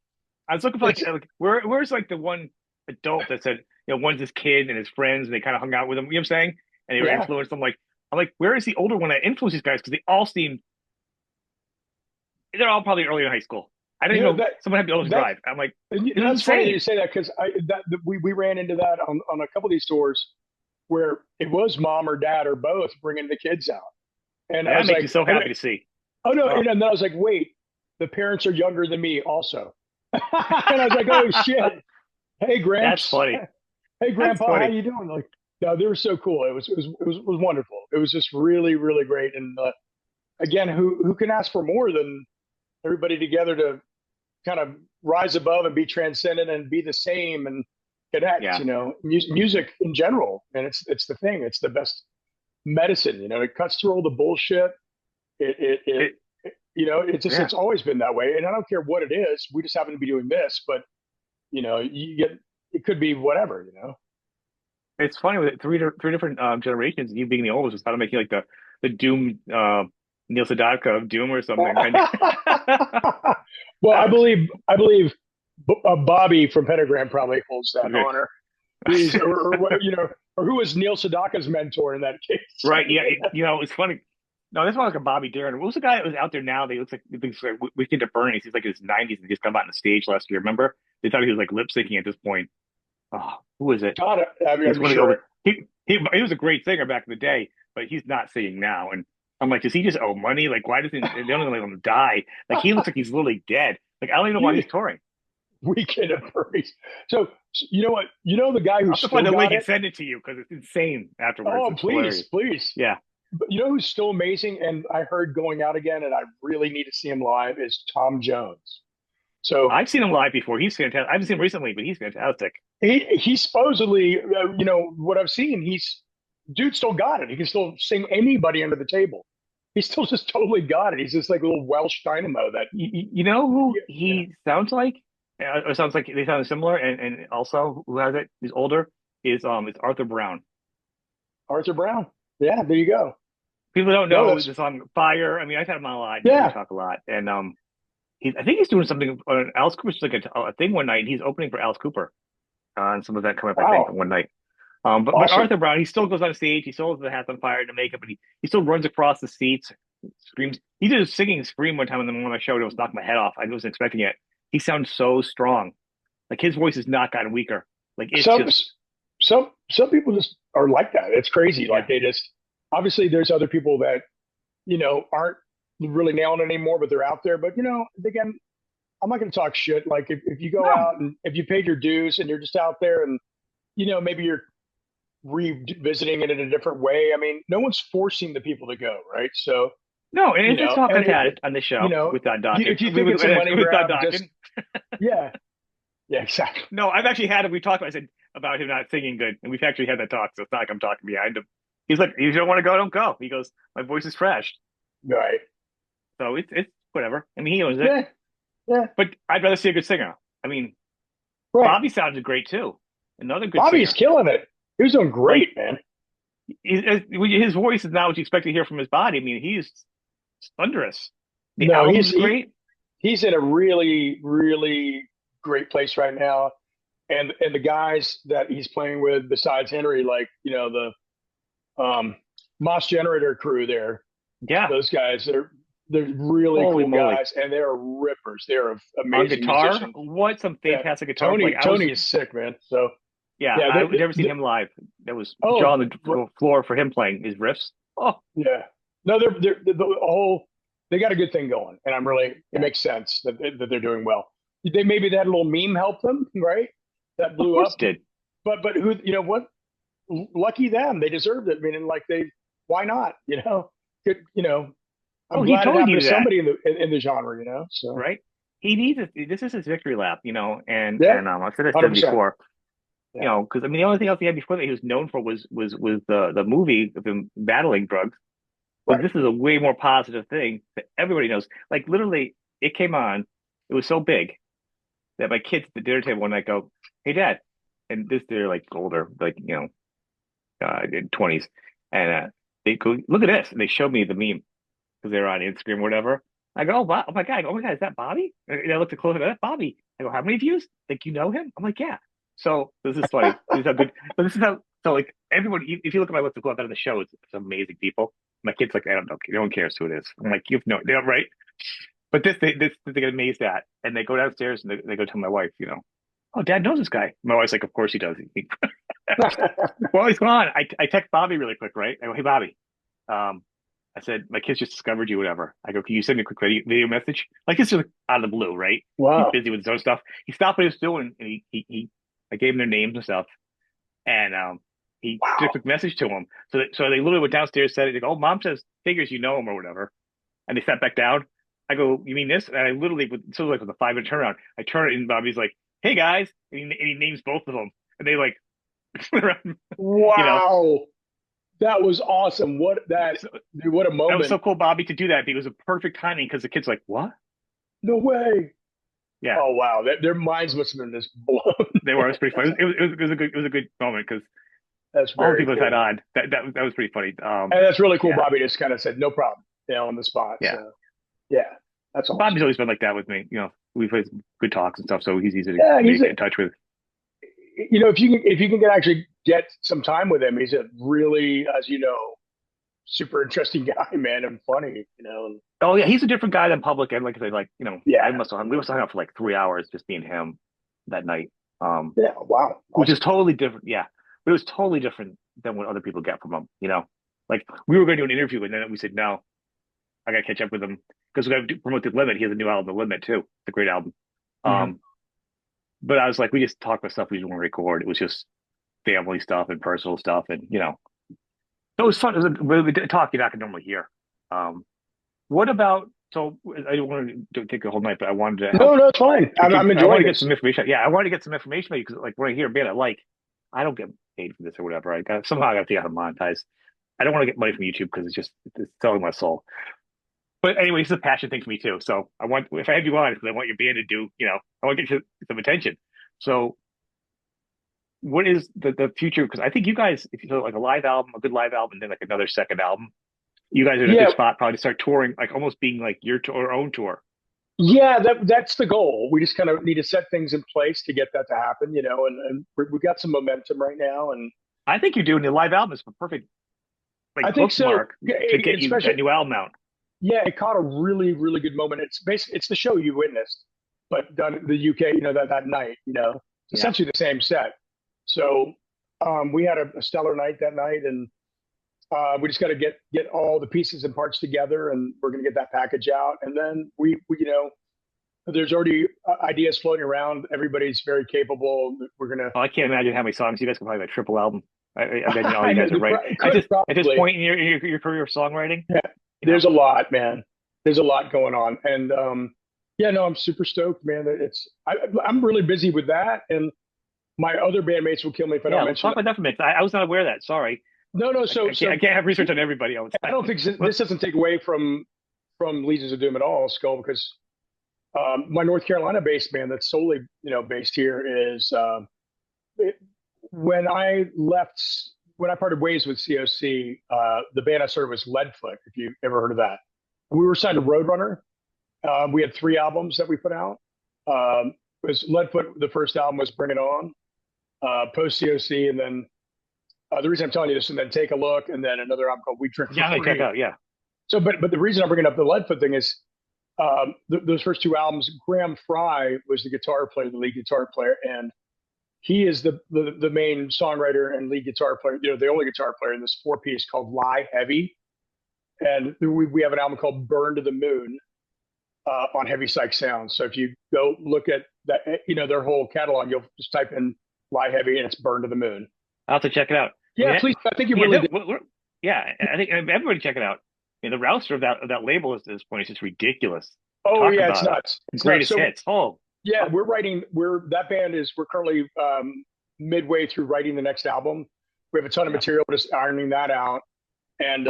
I was looking for It's where's like the one adult that said, one's his kid and his friends, and they kind of hung out with him. You know what I'm saying? And they were yeah, influenced. I'm like, where is the older one that influenced these guys? Because they all seem, they're all probably early in high school. I didn't you even know know that someone had the able to that drive. I'm like, and it was that's funny that you insane. say that because we ran into that on a couple of these tours where it was mom or dad or both bringing the kids out, and I That was makes me like, so happy to see. oh no, Oh, and then I was like, wait, the parents are younger than me also, and I was like, oh shit, hey that's Gramps, funny. hey That's Grandpa, how funny. you doing? Like, no, they were so cool. It was wonderful. It was just really really great, and again, who can ask for more than everybody together to kind of rise above and be transcendent and be the same and connect. Yeah. Music in general, and it's the thing. It's the best medicine. It cuts through all the bullshit. It it it. It, It's yeah. always been that way, and I don't care what it is. We just happen to be doing this, but you get it could be whatever. It's funny with three different generations, you being the oldest, it's kind of making like the Doom Neil Sedaka of Doom or something. Well, I, I believe Bobby from Pentagram probably holds that okay. honor. He's or who was Neil Sedaka's mentor in that case? Right. Yeah. It's funny. No, this one like a Bobby Darin. What was the guy that was out there now? They looks like he looks like Weekend at Bernie's. He's like in his 90s and just come out on the stage last year. Remember? They thought he was like lip syncing at this point. Oh, who is it? God, I mean, He's I'm one of the older. sure. He was a great singer back in the day, but he's not singing now. And I'm like, does he just owe money? Like, why doesn't they don't let him die? Like, he looks like he's literally dead. Like, I don't even know why You he's touring. Weekend at Bernie's. So you know what? The guy who I'll have to still find the link got and it. send it to you because it's insane afterwards. Oh, It's please, hilarious. please. Yeah. But who's still amazing? And I heard going out again, and I really need to see him live. Is Tom Jones. So I've seen him live before. He's fantastic. I haven't seen him recently, but he's fantastic. he supposedly, what I've seen, dude still got it. He can still sing anybody under the table. He still just totally got it. He's just like a little Welsh dynamo that, You know who you know, he sounds like? Or sounds like they sound similar, and also who has it? He's older. It's Arthur Brown. Arthur Brown. Yeah, there you go. People don't No, know that's the song Fire. I mean, I've had him on a lot. We yeah. talk a lot, and I think he's doing something on Alice Cooper's like a thing one night. And he's opening for Alice Cooper on some of that coming up. I think Wow, one night. But awesome. Arthur Brown, he still goes on stage. He still has the hats on fire and the makeup, and he still runs across the seats, screams. He did a singing scream one time on the one I showed. It was knocked my head off. I wasn't expecting it. He sounds so strong. Like his voice has not gotten weaker. Like it's Some just some people just are like that. It's crazy. Like yeah. they just obviously there's other people that aren't really nailing it anymore, but they're out there. But again, I'm not going to talk shit. Like if you go No, out and if you paid your dues and you're just out there and maybe you're revisiting it in a different way. I mean, no one's forcing the people to go, right? So No, and you it's know, talk and I've had it on the you show know, with Don if Dawkins. you think it's a money With Don grab, just Dawkins. yeah, yeah, exactly. No, I've actually had it. We talked about. I said about him not singing good, and we've actually had that talk. So it's not like I'm talking behind him. He's like, "You don't want to go, don't go." He goes, "My voice is trash." Right. So it's whatever. I mean, he owns it. Yeah, yeah, But I'd rather see a good singer. I mean, right. Bobby sounded great too. Another good Bobby's singer. killing it. He was doing Like great, man. his voice is not what you expect to hear from his body. I mean, he's thunderous. The No, album's great. he's in a really, really great place right now. And the guys that he's playing with besides Henry, like, the Moss Generator crew there, Yeah. those guys, they're really Holy cool moly. guys and they're rippers. They're On amazing guitar, musicians. what some Yeah. fantastic guitar Tony playing. Tony is sick, man. So Yeah, yeah, I've never seen him live. That was jaw on the floor for him playing his riffs. Oh, yeah. No, they're the whole they got a good thing going, and it yeah, makes sense that they're doing well. They maybe that little meme helped them, right? That of blew course up, it did. but who what? Lucky them, they deserved it. I mean, like why not? Good, I'm Oh, he glad it totally happened to needed that, somebody in the genre, So right? He needs it. This is his victory lap, and yeah, I've said this to him 100%. before, Yeah, because I mean the only thing else he had before that he was known for was the movie of him battling drugs. But right. this is a way more positive thing that everybody knows. Like literally, it came on. It was so big that my kids at the dinner table one night go, "Hey, Dad," and they're like older, like in 20s, and they go, "Look at this," and they showed me the meme because they're on Instagram or whatever. I go, oh my God, is that Bobby? And I looked at closer, that's Bobby. I go, how many views? Like, you know him? I'm like, yeah. So this is funny. This is how good, but this is how, so like everyone, if you look at my list of who I've had on the show, it's amazing people. My kid's like, I don't know, no one cares who it is. I'm like, you've no, they're right. But they get amazed at, and they go downstairs and they go tell my wife, oh, Dad knows this guy. My wife's like, of course he does. Well, he's gone. I text Bobby really quick, right? I go, hey, Bobby. Um, I said, my kids just discovered you, whatever. I go, can you send me a quick video message? Like, it's just out of the blue, right? He's Wow. busy with his own stuff. He stopped what he was doing, and I gave him their names and stuff, and he did a Wow. quick message to him. So they literally went downstairs, said it. They go, oh, Mom says, figures you know him or whatever. And they sat back down. I go, you mean this? And I literally, so like with a 5-minute turnaround, I turn it, and Bobby's like, hey guys, and he names both of them, and they like, you know. Wow. That was awesome. So, Dude, what a that was so moment. cool, Bobby, to do that. It was a perfect timing because the kid's like, what? No way. Yeah, Oh wow. Their minds must have been just blown. they were. It was pretty funny. It was a good moment because That's all the very people I've had cool. on that was pretty funny. And that's really cool. Yeah, Bobby just kind of said, no problem, on the spot. yeah. So yeah, that's Bobby's awesome. always been like that with me. We've had good talks and stuff, so he's easy to Yeah, get in touch with. if you can actually get some time with him, he's a really, as you know, super interesting guy, man, and funny, and Oh yeah, he's a different guy than public. And like I said, like yeah, we must have hung out for like 3 hours just being him that night. yeah, wow, Which is awesome. totally different. Yeah, but it was totally different than what other people get from him. Like we were going to do an interview and then we said no, I got to catch up with him because we got to promote the Limit. He has a new album, The Limit too. It's a great album. Mhm. Um, but I was like, we just talked about stuff we didn't want to record. It was just family stuff and personal stuff, and it was fun. It was a talk you're not going to normally hear. Um, what about? So I don't want to take the whole night, but I wanted to No, help. no, it's fine. I'm I want enjoying to get this. some information. Yeah, I want to get some information because, like, when I hear a band I like, I don't get paid for this or whatever. Somehow I got to figure out how to monetize. I don't want to get money from YouTube because it's selling my soul. But anyway, it's a passion thing for me too. So I want, if I have you on, because I want your band to do, I want to get you some attention. So what is the future? Because I think you guys, if you do like a live album, a good live album, and then like another second album, you guys are in a good Yeah, spot probably to start touring, like almost being like your tour, own tour. yeah, that's the goal. We just kind of need to set things in place to get that to happen, and we've got some momentum right now, and I think you're doing the live album is a perfect I like think so. bookmark Yeah, to get you especially, that new album out. yeah, it caught a really, really good moment. It's basically it's the show you witnessed, but done in the UK, that night, it's Yeah. essentially the same set. So we had a stellar night that night, and we just got to get all the pieces and parts together, and we're going to get that package out, and then there's already ideas floating around. Everybody's very capable. We're gonna. Oh, I can't imagine how many songs you guys can play like a triple album. I imagine all I you know guys are they writing. could At this probably. point in your career of songwriting, Yeah, there's a lot, man. There's a lot going on, and yeah, no, I'm super stoked, man. I'm really busy with that, and my other bandmates will kill me if I Yeah, don't let's mention talk that. about that for a minute. I was not aware of that. Sorry. No, no. I can't have research on everybody all the I time. don't think this doesn't take away from Legions of Doom at all, Skull, because my North Carolina based band that's solely based here is it, when I left when I parted ways with COC, the band I started was Leadfoot. If you ever heard of that, we were signed to Roadrunner. We had 3 albums that we put out. It was Leadfoot. The first album was Bring It On, post COC, and then the reason I'm telling you this, and then Take a Look, and then another album called We Drink for Yeah, Free. check out. Yeah. So, but the reason I'm bringing up the Leadfoot thing is those first 2 albums. Graham Fry was the guitar player, the lead guitar player, and he is the main songwriter and lead guitar player. The only guitar player in this 4-piece called Lie Heavy, and we have an album called Burn to the Moon on Heavy Psych Sounds. So if you go look at that, their whole catalog, you'll just type in Lie Heavy and it's Burn to the Moon. I'll have to check it out. Yeah, please. I think you really did. Yeah, I think everybody check it out. The roster of that label at this point is just ridiculous. Oh yeah, it's nuts. It's greatest hits. Oh yeah, we're currently midway through writing the next album. We have a ton of material, just ironing that out, and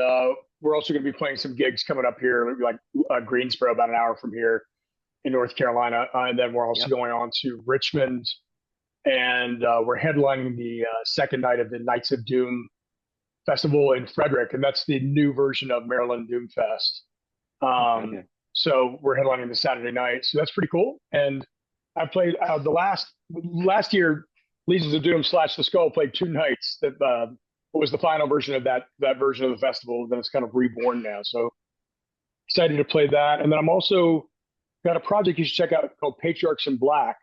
we're also going to be playing some gigs coming up here, like Greensboro, about an hour from here in North Carolina, and then we're also going on to Richmond, and we're headlining the second night of the Nights of Doom festival in Frederick, and that's the new version of Maryland Doom Fest. So we're headlining the Saturday night, so that's pretty cool. And I played the last year, Legions of Doom / The Skull played 2 nights. That was the final version of that version of the festival. Then it's kind of reborn now. So excited to play that. And then I'm also got a project you should check out called Patriarchs in Black.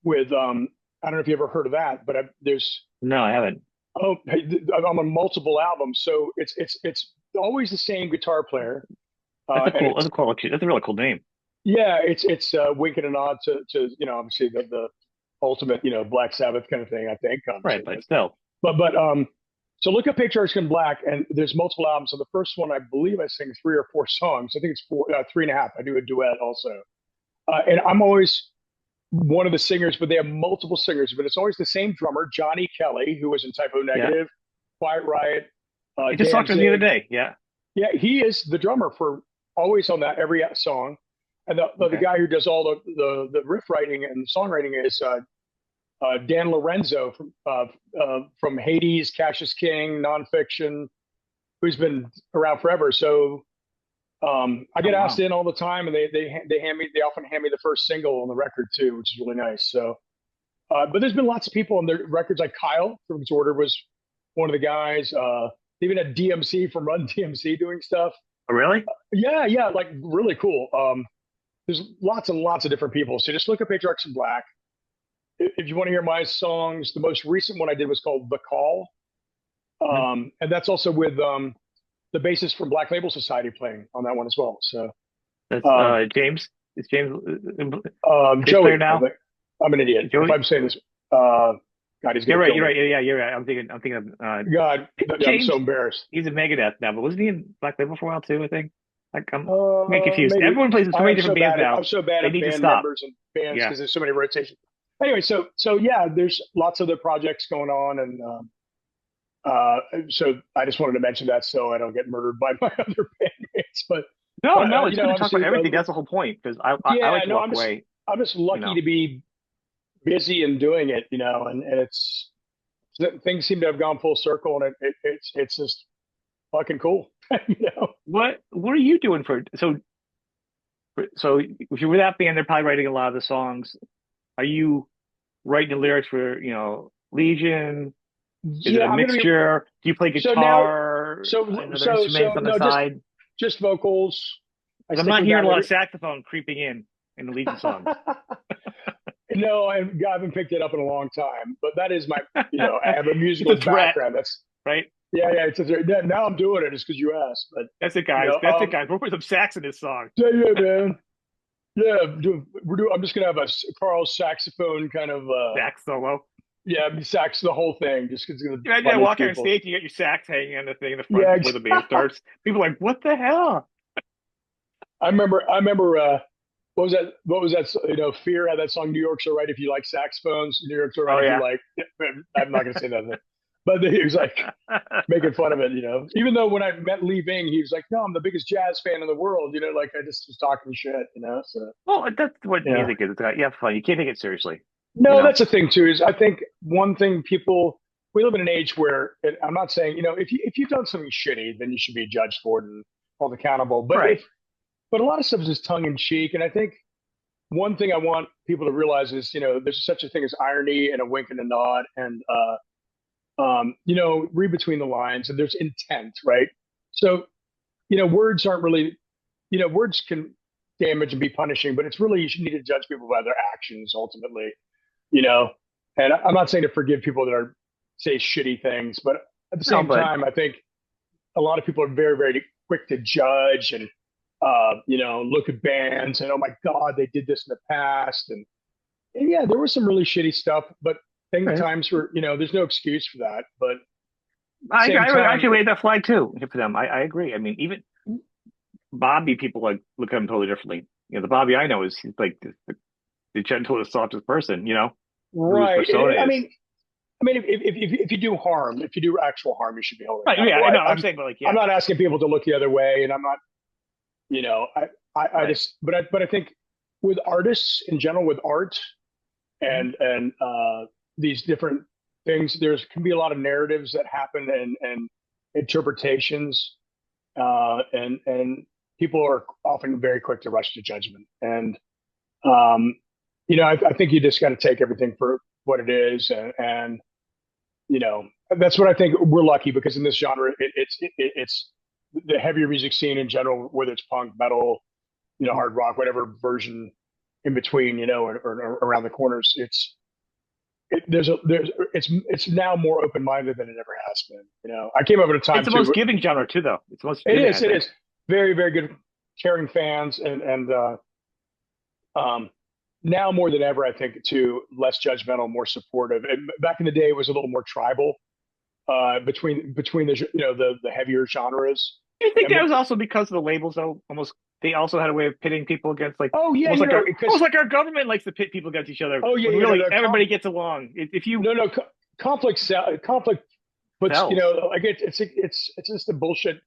With I don't know if you ever heard of that, but no, I haven't. Oh, I'm on multiple albums, so it's always the same guitar player. That's a really cool name. Yeah, it's winking a nod to obviously the ultimate Black Sabbath kind of thing, I think. Right, but still. But so look up Patriarchs in Black, and there's multiple albums. So the first one, I believe I sing 3 or 4 songs. I think it's 3.5. I do a duet also, and I'm always one of the singers, but they have multiple singers. But it's always the same drummer, Johnny Kelly, who was in Typo Negative, Quiet Riot. He just talked to me the other day. Yeah, he is the drummer for always on that every song. And the guy who does all the riff writing and songwriting is Dan Lorenzo from Hades, Cassius King, Nonfiction, who's been around forever. So I get asked in all the time, and they often hand me the first single on the record too, which is really nice. So, but there's been lots of people on their records, like Kyle from Disorder was one of the guys. Even had DMC from Run DMC doing stuff. Oh, really? Yeah, like really cool. There's lots and lots of different people. So just look at Patriarchs in Black. If you want to hear my songs, the most recent one I did was called The Call. And that's also with the bassist from Black Label Society playing on that one as well. So that's James. Is James Joey now? I'm an idiot. Joey? If I'm saying this, God, he's You're right. Yeah, you're right. I'm thinking of God, I'm so embarrassed. He's in Megadeth now, but wasn't he in Black Label for a while too? I think. I'm getting confused. Maybe. Everyone plays in so many different bands now. I'm so bad at band members and bands because there's so many rotations. Anyway, so yeah, there's lots of the projects going on, and so I just wanted to mention that so I don't get murdered by my other bandmates. But no, it's good to talk about everything. That's the whole point, because I like to walk away. I'm just lucky to be busy and doing it, and it's things seem to have gone full circle, and it's just fucking cool. What are you doing so if you're with that band, they're probably writing a lot of the songs. Are you writing the lyrics for Legion? Is it a mixture? Do you play guitar? On the side? Just vocals. I'm not hearing a lot of saxophone creeping in the Legion songs. No, I haven't picked it up in a long time, but that is my, I have a musical background. That's right. Yeah. Now I'm doing it just because you asked. But that's it, guys. That's it, guys. We're putting some sax in this song. Yeah, man. Yeah, I'm just gonna have a Karl saxophone kind of sax solo. yeah, sax the whole thing just because of the Imagine I funniest walk on people. stage, you got your sax hanging on the thing in the front Yeah, before the band starts. People are like, what the hell? I remember. What was that? What was that? Fear had that song "New York's Alright if you like saxophones." New York's Alright Oh if you yeah. like. I'm not gonna say that, but he was like making fun of it. Even though when I met Lee Ving, he was like, "No, I'm the biggest jazz fan in the world." Like I just was talking shit. So Well, that's what yeah. music is. It's like, yeah, fun. You can't take it seriously, you No, know? that's the thing too. Is I think one thing people we live in an age where I'm not saying if you've done something shitty, then you should be judged for it and held accountable. Right. But a lot of stuff is just tongue in cheek, and I think one thing I want people to realize is there's such a thing as irony and a wink and a nod, and read between the lines, and there's intent, right? So words aren't really words can damage and be punishing, but it's really you should need to judge people by their actions ultimately you know. And I'm not saying to forgive people that are say shitty things, but at the No, same but time, I think a lot of people are very, very quick to judge and look at bands and oh my god, they did this in the past, and yeah, there was some really shitty stuff, but things okay. times were there's no excuse for that. But at the I same time, actually wave that flag too for them. I agree. I mean, even Bobby, people like look at him totally differently. The Bobby I know is he's like the gentlest, softest person. Who his right? persona I is. mean, if you do harm, if you do actual harm, you should be held Right? Yeah, accountable. I know. I'm saying, but like, I'm yeah. not asking people to look the other way, and I'm not you know I Right. just but I think with artists in general, with art Mhm. and these different things, there's can be a lot of narratives that happen and interpretations, and people are often very quick to rush to judgment, and um, I think you just got to take everything for what it is, and you know that's what I think. We're lucky because in this genre, it's the heavier music scene in general, whether it's punk, metal, Mhm. hard rock, whatever version in between, or around the corners. It's now more open minded than it ever has been. I came up at a It's time the too. most giving genre too, though. It's the most It giving, is, I it think. is very, very good, caring fans, and um, now more than ever, I think too less judgmental, more supportive. And back in the day, it was a little more tribal between the heavier genres. Do you think And that was also because of the labels, though? Almost, they also had a way of pitting people against, like, oh yeah, almost because like our government likes to pit people against each other oh yeah, when no, really no, everybody gets along. If you no, conflict puts sells, like it's just a bullshit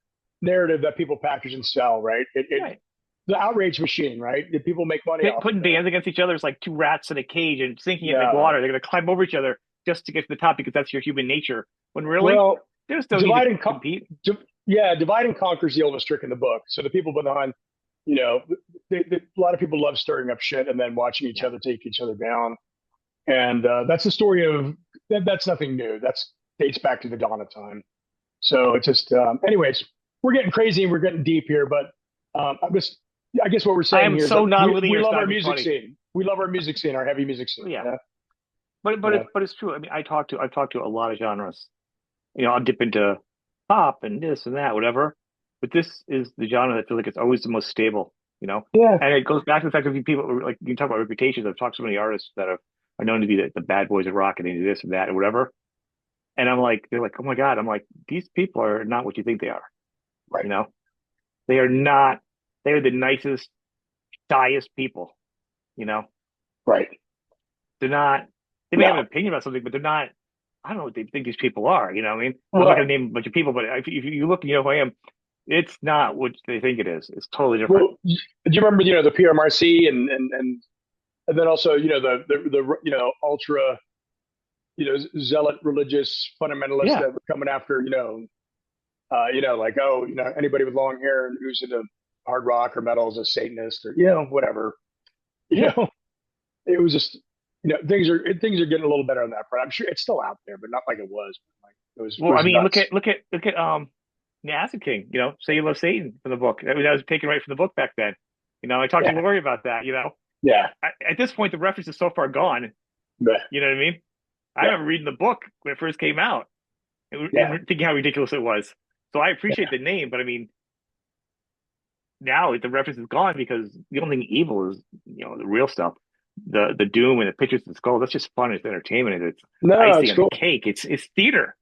narrative that people package and sell, right? right? The outrage machine, right? The people make money off of Putting it. bands against each other is like two rats in a cage and sinking it in the No, water. They're going to climb over each other just to get to the top because that's your human nature. When really, well, they just don't need to divide and con- compete. yeah, divide and conquer is the oldest trick in the book. So the people behind, you know, a lot of people love stirring up shit and then watching each Yeah. other take each other down, and that's the story of that's nothing new. That's dates back to the dawn of time. So it's just, anyways, we're getting crazy and we're getting deep here, but I guess what we're I saying am here is so that we non-linear. It's love not our even music funny. scene. We love our music scene, our heavy music scene. Yeah, Yeah, but yeah, it's true. I mean, I've talked to a lot of genres. I'll dip into pop and this and that, whatever. But this is the genre that feels like it's always the most stable, you know? yeah. And it goes back to the fact that people like you can talk about reputations. I've talked to so many artists that are known to be the bad boys of rock and they do this and that and whatever. And I'm like, they're like, oh my God. I'm like, these people are not what you think they are, Right, you know? They are not, they are the nicest, shyest people, you know? right. They're not, they may have an No, opinion about something, but they're not, I don't know what they think these people are, you know what I mean? I'm not well, going to name a bunch of people, but if you look and you know who I am, it's not what they think it is. It's totally different. do you remember the PMRC and then also the ultra zealot religious fundamentalists Yeah. that were coming after like anybody with long hair and who's into hard rock or metal is a Satanist or whatever you Yeah. know it was just things are getting a little better on that front. I'm sure it's still out there, but not like it was. Like it Well, I was mean, nuts. look at the Acid King, Say You Love Satan from the book. I mean, that was taken right from the book back then. I talked to Yeah, Lori about that, yeah, At this point the reference is so far gone, yeah, you know what I mean? I yeah, remember reading the book when it first came out yeah, and thinking how ridiculous it was. So I appreciate the name, but I mean, now the reference is gone because the only thing evil is, the real stuff. the doom and the pictures and skulls. That's just fun. It's entertainment. And it's No, icing it's on the cool. cake. It's theater.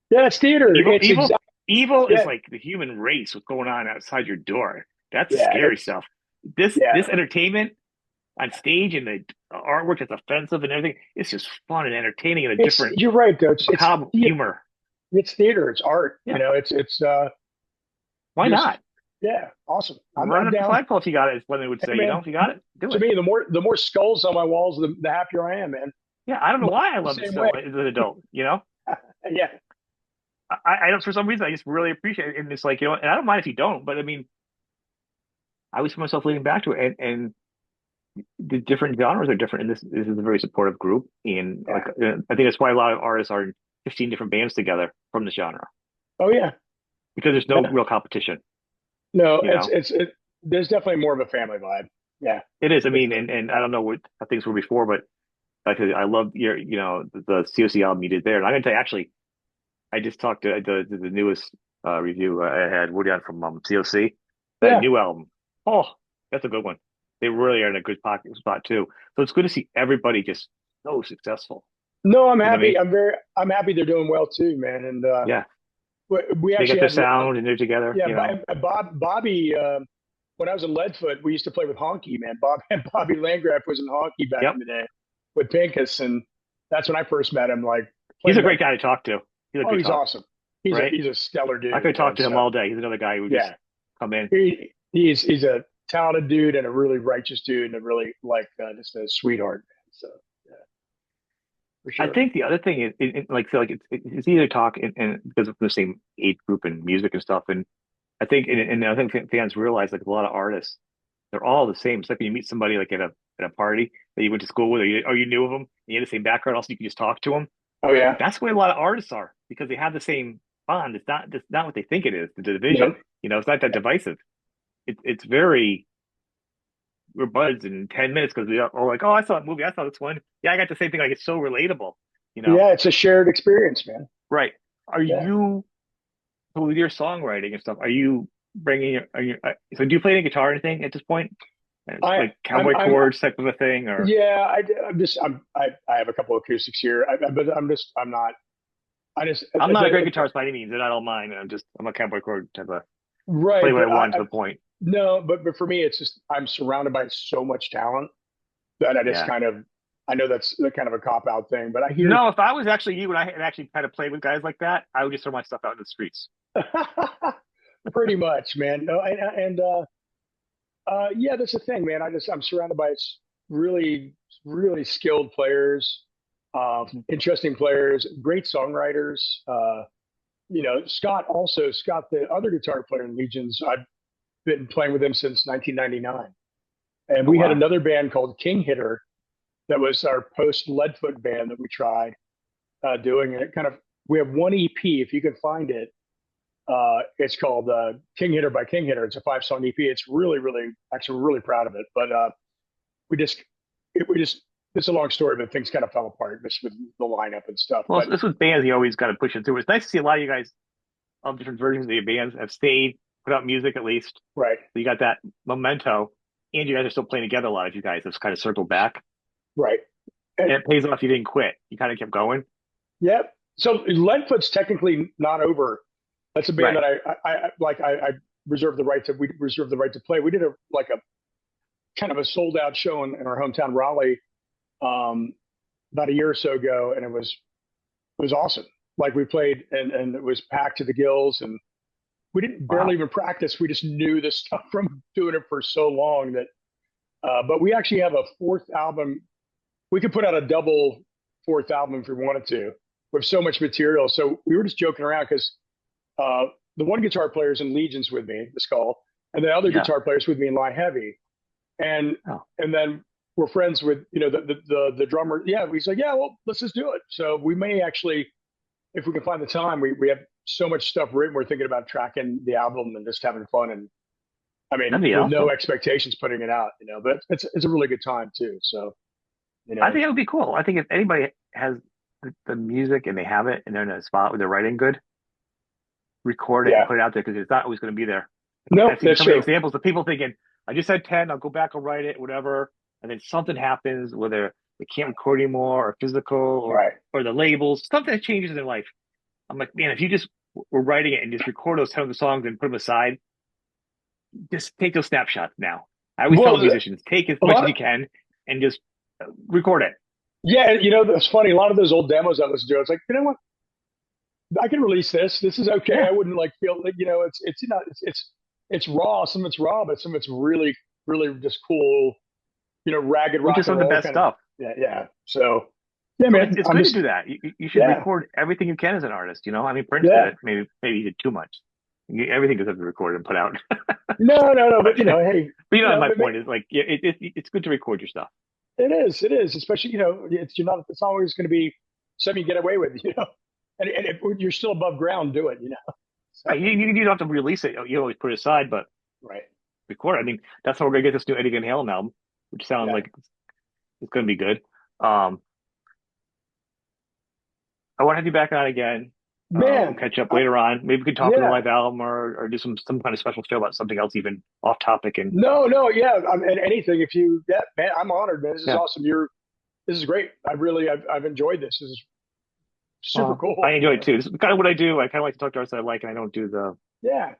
Yeah, it's theater. Evil, It's evil, exactly evil is yeah, like the human race. What's going on outside your door? That's the yeah, scary it's stuff. This yeah. this entertainment on stage and the artwork that's offensive and everything. It's just fun and entertaining and a It's different you're right though. macabre humor. It's theater. It's art. Yeah, It's why just not? yeah, awesome. Run I'm up the down. flagpole if you got it. Is what they would Hey say. man, If you got it, do to it. me, the more skulls on my walls, the happier I am, man. Yeah, I don't know I'm why I the love it same so way. as an adult. Yeah, I don't for some reason I just really appreciate it, and it's like and I don't mind if you don't, but I mean, I always find myself leading back to it, and the different genres are different, and this is a very supportive group, and yeah. like I think that's why a lot of artists are in 15 different bands together from the genre Oh yeah. because there's no No, real competition. no, You know, there's definitely more of a family vibe. Yeah, it is. I for mean, sure. and I don't know what how things were before, but like I love your the COC album you did there, and I'm gonna tell you actually, I just talked to the newest review I had Woody on from COC, that Yeah. new album. Oh, that's a good one. They really are in a good pocket spot too. So it's good to see everybody just so successful. No, I'm You know what I happy. mean? I'm happy they're doing well too, man. And Yeah. we They got actually their had sound and they're together, yeah, you know. Bobby. When I was in Leadfoot, we used to play with Honky, man. Bobby Landgraf was in Honky back in Yep. the day with Pincus, and that's when I first met him. Like He's playing a great like, guy to talk to. He's a oh, good he's talk, awesome. right? He's a stellar I dude, could talk man. to him So all day. He's another guy who would just yeah, come in. he's a talented dude and a really righteous dude and a really like just a sweetheart, man. So yeah, for I sure. think the other thing is, like, feel like it's easy to talk and because of the same age group and music and stuff. And I think fans realize like a lot of artists, they're all the same. It's like when you meet somebody like at a party that you went to school with, or you knew of them, and you had the same background. Also, you can just talk to them. Oh yeah, That's where a lot of artists are because they have the same bond. It's not what they think it is. The division, no, it's not that divisive. It's very we're buds in 10 minutes because we are all like, oh, I saw a movie. I saw this one. Yeah, I got the same thing. Like it's so relatable, you know? yeah, it's a shared experience, man. Right. Are Yeah. you, so with your songwriting and stuff, are you bringing so do you play any guitar or anything at this point? I Like cowboy I'm chords type of a thing or yeah, I'm just I have a couple of acoustics here, but I'm not. I just I'm not a great guitarist by any means. They're not all mine. I'm a cowboy chord type of play right, what I but want to the point. no, but for me, it's just I'm surrounded by so much talent that I just Yeah. kind of I know that's the kind of a cop out thing, but I hear No, if I was actually you and I had actually kind of played with guys like that, I would just throw my stuff out in the streets. pretty much, man. No, yeah, that's the thing, man. I'm surrounded by really skilled players, interesting players, great songwriters. Scott, the other guitar player in Legions, I've been playing with him since 1999. And Oh we had wow. another band called King Hitter that was our post Leadfoot band that we tried doing. And it kind of, we have one EP, if you can find it. It's called King Hitter by King Hitter. It's a 5 song EP. It's actually, we're really proud of it. But we just, we just, it's a long story, but things kind of fell apart just with the lineup and stuff. Well, But this was bands you always got to push it through. It's nice to see a lot of you guys of different versions of your bands have stayed, put out music at least. right, So you got that memento, and you guys are still playing together. A lot of you guys have kind of circled back, right. and And, it pays off. You didn't quit. You kind of kept going. yep. So Leadfoot's technically not over. That's a band Right. that I reserve the right to. We reserve the right to play. We did a kind of a sold out show in our hometown Raleigh um, about a year or so ago, and it was awesome. Like we played and it was packed to the gills, and we didn't barely Wow. even practice. We just knew this stuff from doing it for so long that. But we actually have a fourth album. We could put out a double fourth album if we wanted to. We have so much material. So we were just joking around because uh, the one guitar player is in Legions with me, the Skull, and the other Yeah. guitar players with me in Lie Heavy, and Oh, and then we're friends with the drummer. Yeah, he's like, yeah, well, let's just do it. So we may actually, if we can find the time, we have so much stuff written. We're thinking about tracking the album and just having fun. And I that'd mean, be with no awesome. expectations putting it out, but it's a really good time too. So you I know, think it would be cool. I think if anybody has the music and they have it and they're in a spot where they're writing good, record it and yeah, put it out there because it's not always going to be there. no, I've seen that's so many true. examples of people thinking, I just had 10, I'll go back and write it, whatever. and then something happens, whether they can't record anymore, or physical, Right. or the labels, something that changes in their life. I'm like, man, if you just were writing it and just record those 10 of the songs and put them aside, just take those snapshots now. I always tell Well, musicians, take as a much lot as of, you can and just record it. yeah, that's funny. A lot of those old demos I listened to, I was like, you know what? I can release this. This is okay. I Yeah, wouldn't like feel like, it's not, it's raw. Some of it's raw, but some of it's really, really just cool, ragged which rock is and some of the roll best kind of. stuff. Yeah. Yeah. So, yeah, So man, it's I'm good to just, do that. You should yeah, record everything you can as an artist. I mean, Prince did yeah. it. Maybe he did too much. Everything doesn't have to be recorded and put out. No, no, no. but But, hey, but my it, point is like, yeah, it's good to record your stuff. it is, especially, it's not always going to be something you get away with, and if you're still above ground, do it. So, Right, you don't have to release it. You always put it aside, but right. record it. I mean, that's how we're gonna get this new Eddie Van Halen album, which sounds Yeah. like it's gonna be good. Um, I want to have you back on again. We'll Man, catch up later on. Maybe we could talk on the yeah. live album, or do some kind of special show about something else, even off topic. And No, no, yeah. And anything, if you, yeah, man, I'm honored, man. This is yeah, awesome. This is great. I've enjoyed this. This is super I cool. enjoy it too. This is kind of what I do. I kind of like to talk to artists I like, and I don't do the Yeah.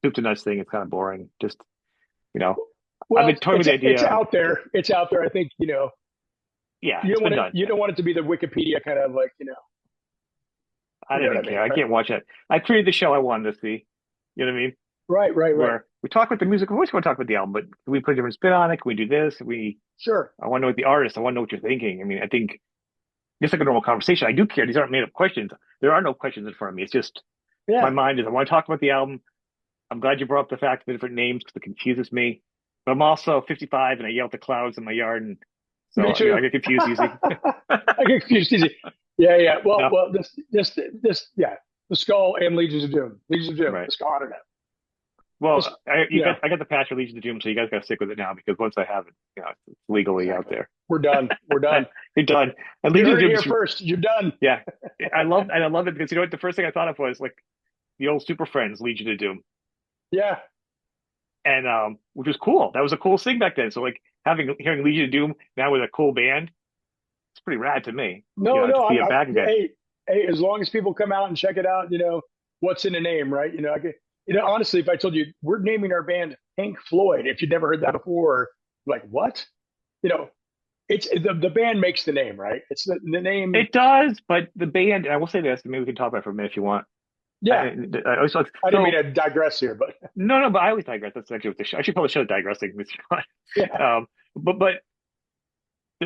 soup to nuts thing. It's kind of boring. Just you know, I've Well, been toying with the it's idea. out there. It's out there. I think, Yeah, you it's don't been want it, done. you don't want it to be the Wikipedia kind of like, I you know didn't what I even care. mean, I right? can't watch it. I created the show I wanted to see. You know what I mean? Right, right, right. Where we talk about the music. Of course, we want to talk about the album, but can we put a different spin on it? Can we do this? Sure. I want to know what the artist. I want to know what you're thinking. I mean, I think just like a normal conversation, I do care. These aren't made up questions. There are no questions in front of me. It's just my Yeah. mind is. I want to talk about the album. I'm glad you brought up the fact of the different names because it confuses me. But I'm also 55 and I yell at the clouds in my yard, and Me so I too. get confused easy. I get confused easy. Yeah, yeah. Well, No, yeah. The Skull and Legions of Doom. Legions of Doom. right. Let's go on it now. Let's, Well, I got the patch for Legion of Doom, so you guys got to stick with it now because once I have it, it's legally out exactly. there. We're done. We're done. You're done. And You Legion of heard it Doom here is, first. You're done. yeah, I love it because you know what? The first thing I thought of was like the old Super Friends Legion of Doom, Yeah. and which was cool. That was a cool thing back then. So like hearing Legion of Doom now with a cool band, it's pretty rad to me. No, To no. see it back again. Hey, as long as people come out and check it out, what's in the name, right? Honestly, if I told you we're naming our band Pink Floyd, if you'd never heard that before, like what? You know, it's the band makes the name, right? It's the name. It does, but the band, and I will say this, and maybe we can talk about it for a minute if you want. Yeah. I always thought, I didn't so mean to digress here, but no, but I always digress. That's actually what the show. I should probably show digressing with Sean. yeah. But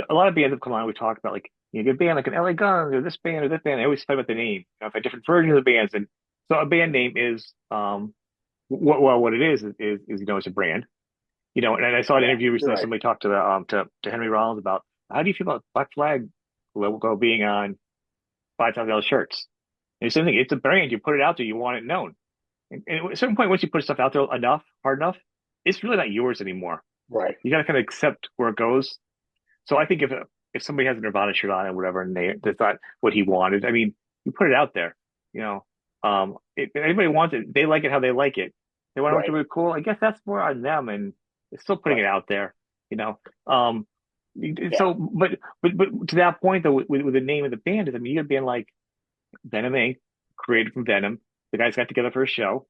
a lot of bands have come on. We talk about like you get a band like an LA Guns or this band or this band. I always fight about the name. I've had different versions of bands, and so a band name is what it is it's a brand. And I saw an Yeah, interview you're recently. right. Somebody talked to Henry Rollins about how do you feel about Black Flag logo being on $5,000 shirts. And the same thing. It's a brand. You put it out there. You want it known. And at a certain point, once you put stuff out there hard enough, it's really not yours anymore. Right. You got to kind of accept where it goes. So I think if somebody has a Nirvana shirt on or whatever, and that's not what he wanted, I mean, you put it out there. If anybody wants it, they like it how they like it. They want it to Right. be cool. I guess that's more on them, and it's still putting it Right. out there. You know. Um, Yeah. so, but to that point though, with the name of the band, I mean, you got being like Venom Inc., created from Venom. The guys got together for a show.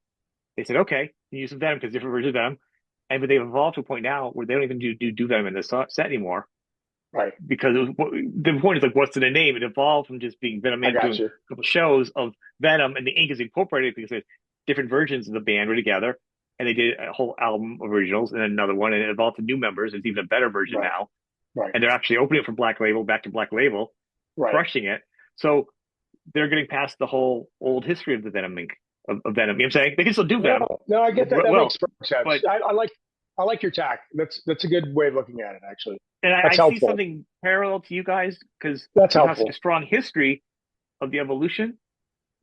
They said, okay, you use some Venom because different versions of Venom. But they've evolved to a point now where they don't even do Venom in the set anymore Right. because the point is like, what's in the name? It evolved from just being Venom I Man got doing you. a couple shows of Venom, and the ink is incorporated because there's different versions of the band were together, and they did a whole album of originals and then another one, and it evolved to new members. It's even a better version Right. now, Right. and they're actually opening it from Black Label back to Black Label, Right. crushing it. So they're getting past the whole old history of the Venom ink of Venom. You know what I'm saying? They can still do Venom No, no, I get that. That well, makes perfect sense. but I like your tack. That's a good way of looking at it, actually. and That's I see helpful. something parallel to you guys because That's you have such a helpful. strong history of the evolution,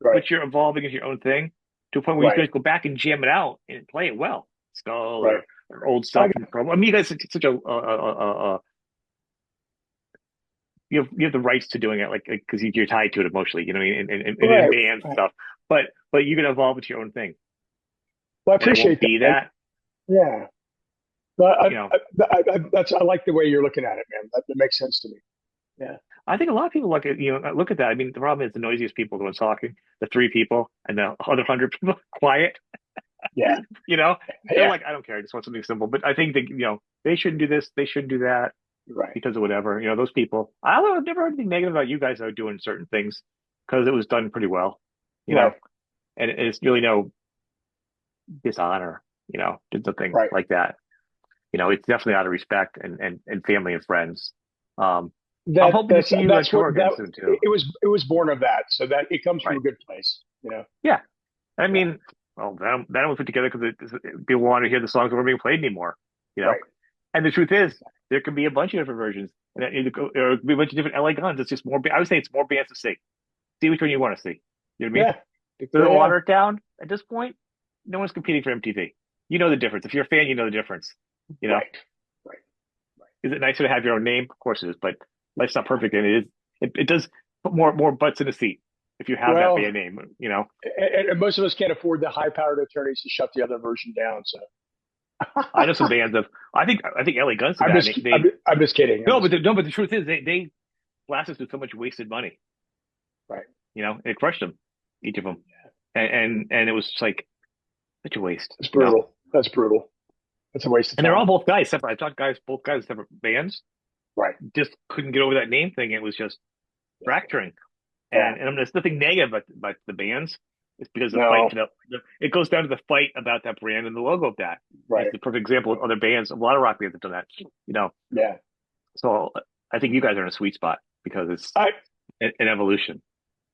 Right. but you're evolving as your own thing to a point where you Right. guys go back and jam it out and play it well. Skull Right. or old I stuff from Crowbar. I mean, you guys are such you have the rights to doing it, like because you're tied to it emotionally, you know, what I mean, and in right. bands and Right. stuff. But you can evolve into your own thing, Well, I and it won't appreciate that, be man. that. Yeah. But You know, I like the way you're looking at it, man. That makes sense to me. Yeah. I think a lot of people look at that. I mean, the problem is the noisiest people are the ones talking, the three people, and the other 100 people quiet. Yeah. You know, they're Yeah. like, I don't care, I just want something simple. But I think that they shouldn't do this, they shouldn't do that Right. because of whatever. Those people. I've never heard anything negative about you guys that are doing certain things because it was done pretty well. You know, Right. and it's really no dishonor. Did something Right. like that. It's definitely out of respect and family and friends. I'm That hoping to see you on that's what tour again that soon too. it was born of that. So that it comes from Right. a good place, you know. Yeah. I Yeah. mean, well, that was put together because people want to hear the songs that weren't being played anymore. You know, Right. and the truth is, there can be a bunch of different versions. And there could be a bunch of different LA Guns. It's just more. I would say it's more bands to see. See which one you want to see. You know what I mean? Yeah. It Yeah. doesn't Yeah. water it down at this point. No one's competing for MTV. You know the difference. If you're a fan, you know the difference. You know, Right. Right. Right. is it nicer to have your own name? Of course it is, but life's not perfect, and it is. It does put more butts in the seat if you have that Well, band name. You know, and most of us can't afford the high-powered attorneys to shut the other version down. So I know some bands of. I think LA Guns did I'm that. just I'm just kidding. I'm No, just but kidding. the truth is they blasted us with so much wasted money. Right. It crushed them, each of them, and it was just like such a waste. That's brutal. That's brutal. That's a waste of And they're all time. both guys separate. I talked both guys separate bands, Right. just couldn't get over that name thing. It was just Yeah. fracturing, Yeah. and there's nothing negative about the bands. It's because of the fight No. for it goes down to the fight about that brand and the logo of that. It's Right. the perfect example of other bands. A lot of rock bands have done that. Yeah. So I think you guys are in a sweet spot because it's I an evolution.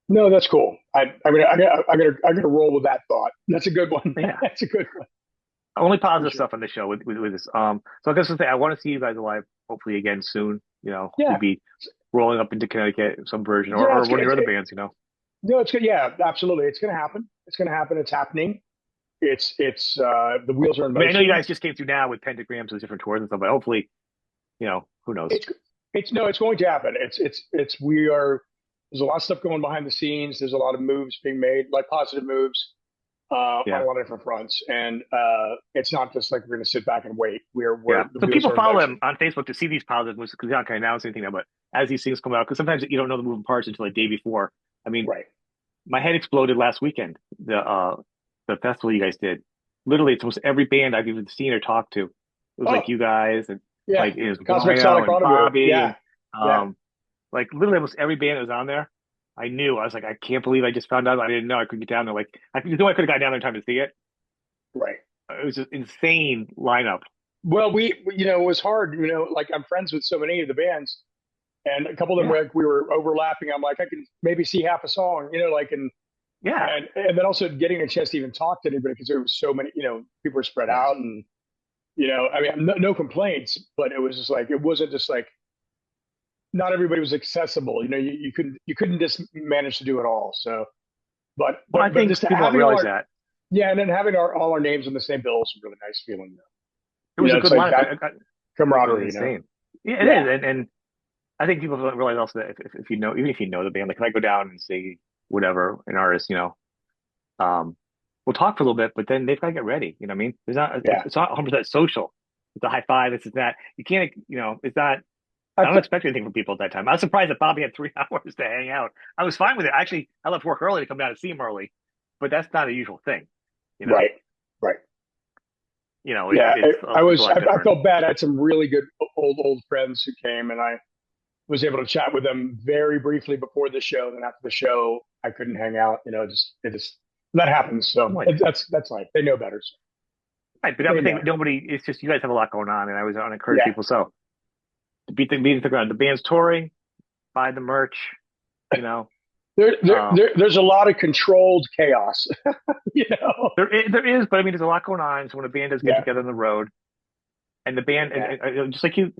No, that's cool. I'm gonna roll with that thought. That's a good one. Yeah. That's a good one Only for positive sure. stuff on the show with this. So I guess to say I want to see you guys alive, hopefully again soon. Hopefully Yeah. be rolling up into Connecticut, some version, Yeah. or It's one good. of your other bands. No, it's good. Yeah, absolutely. It's gonna happen. It's gonna happen. It's happening. It's the wheels are in I mean, I know you motion. guys just came through now with pentagrams and different tours and stuff, but hopefully, who knows? It's it's no, it's going to happen. It's we are. There's a lot of stuff going behind the scenes. There's a lot of moves being made, like positive moves, on Yeah, a lot of different fronts. And it's not just like we're going to sit back and wait. We're yeah. the So wheels people are in follow motion. them on Facebook to see these positive moves because they're not going to announce anything now. But as these things come out, because sometimes you don't know the moving parts until the day before. I mean, Right. my head exploded last weekend. The festival you guys did. Literally, it's almost every band I've even seen or talked to. It was like Oh, you guys and yeah. like it was Cosmic Rhino Sonic and Automotive. Bobby and Yeah. Yeah. like literally almost every band that was on there. I knew. I was like, I can't believe I just found out. I didn't know I could get down there. Like I knew I could have got down there in time to see it. Right. It was just insane lineup. Well, it was hard. Like I'm friends with so many of the bands, and a couple of them Yeah, were like we were overlapping. I'm like I can maybe see half a song, like yeah. and then also getting a chance to even talk to anybody because there was so many, people were spread Yes. out and I mean no complaints, but it was just like it wasn't just like not everybody was accessible. You couldn't just manage to do it all. So, but Well, I but think just people don't having all realize our that yeah, and then having all our names on the same bill is a really nice feeling. it was a It's good like lineup. that It was camaraderie. insane. Yeah, it Yeah, is, and I think people don't realize also that if you know, even if you know the band, like if I go down and say whatever an artist, um, we'll talk for a little bit, but then they've got to get ready. You know what I mean? yeah. It's not 100% social. It's a high five. It's that. You can't. It's not. I I don't th- expect anything from people at that time. I was surprised that Bobby had 3 hours to hang out. I was fine with it. Actually, I left work early to come down and see him early, but that's not a usual thing. You know. right, right. Yeah, It's a lot I different. felt bad. I had some really good old friends who came, and I was able to chat with them very briefly before the show. Then after the show, I couldn't hang out. Just that happens. So Right. that's life. They know better. So Right, but they I know. think nobody. It's just you guys have a lot going on, and I always want to encourage Yeah, people. So to beat the ground, the band's touring, buy the merch. You know, there's a lot of controlled chaos. you know. there is, but I mean, there's a lot going on. So when a band does get Yeah, together on the road, and the band, yeah, and just like you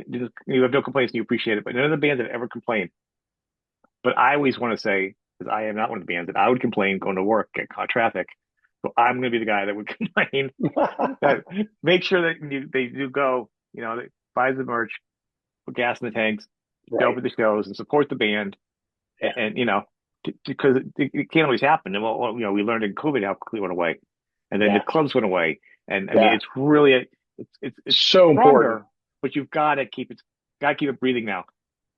have no complaints and you appreciate it, but none of the bands have ever complained. But I always want to say, because I am not one of the bands, that I would complain going to work, get caught traffic. So I'm going to be the guy that would complain that make sure that they do go, that buys the merch, put gas in the tanks, go right. to the shows and support the band. Yeah, Because it can't always happen. And we learned in COVID how quickly it went away. And then the yeah, clubs went away. And I mean, yeah. it's really, It's So important. stronger, but you've got to keep it breathing now.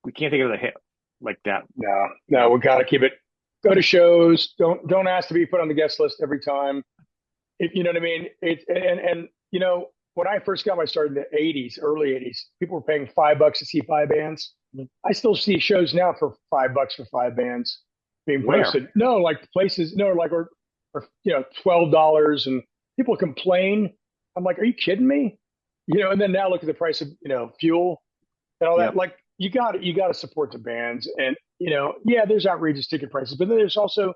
We can't take it with a hit like that. No, You no, know, we got to keep it. Go to shows. Don't ask to be put on the guest list every time. If you know what I mean. And when I first got my start in the '80s, early '80s, people were paying $5 to see five bands. I still see shows now for $5 for five bands being where? posted. No, like places, no, like or $12, and people complain. I'm like, are you kidding me? And then now look at the price of fuel and all that. Yep. Like you got to support the bands, and yeah, there's outrageous ticket prices, but then there's also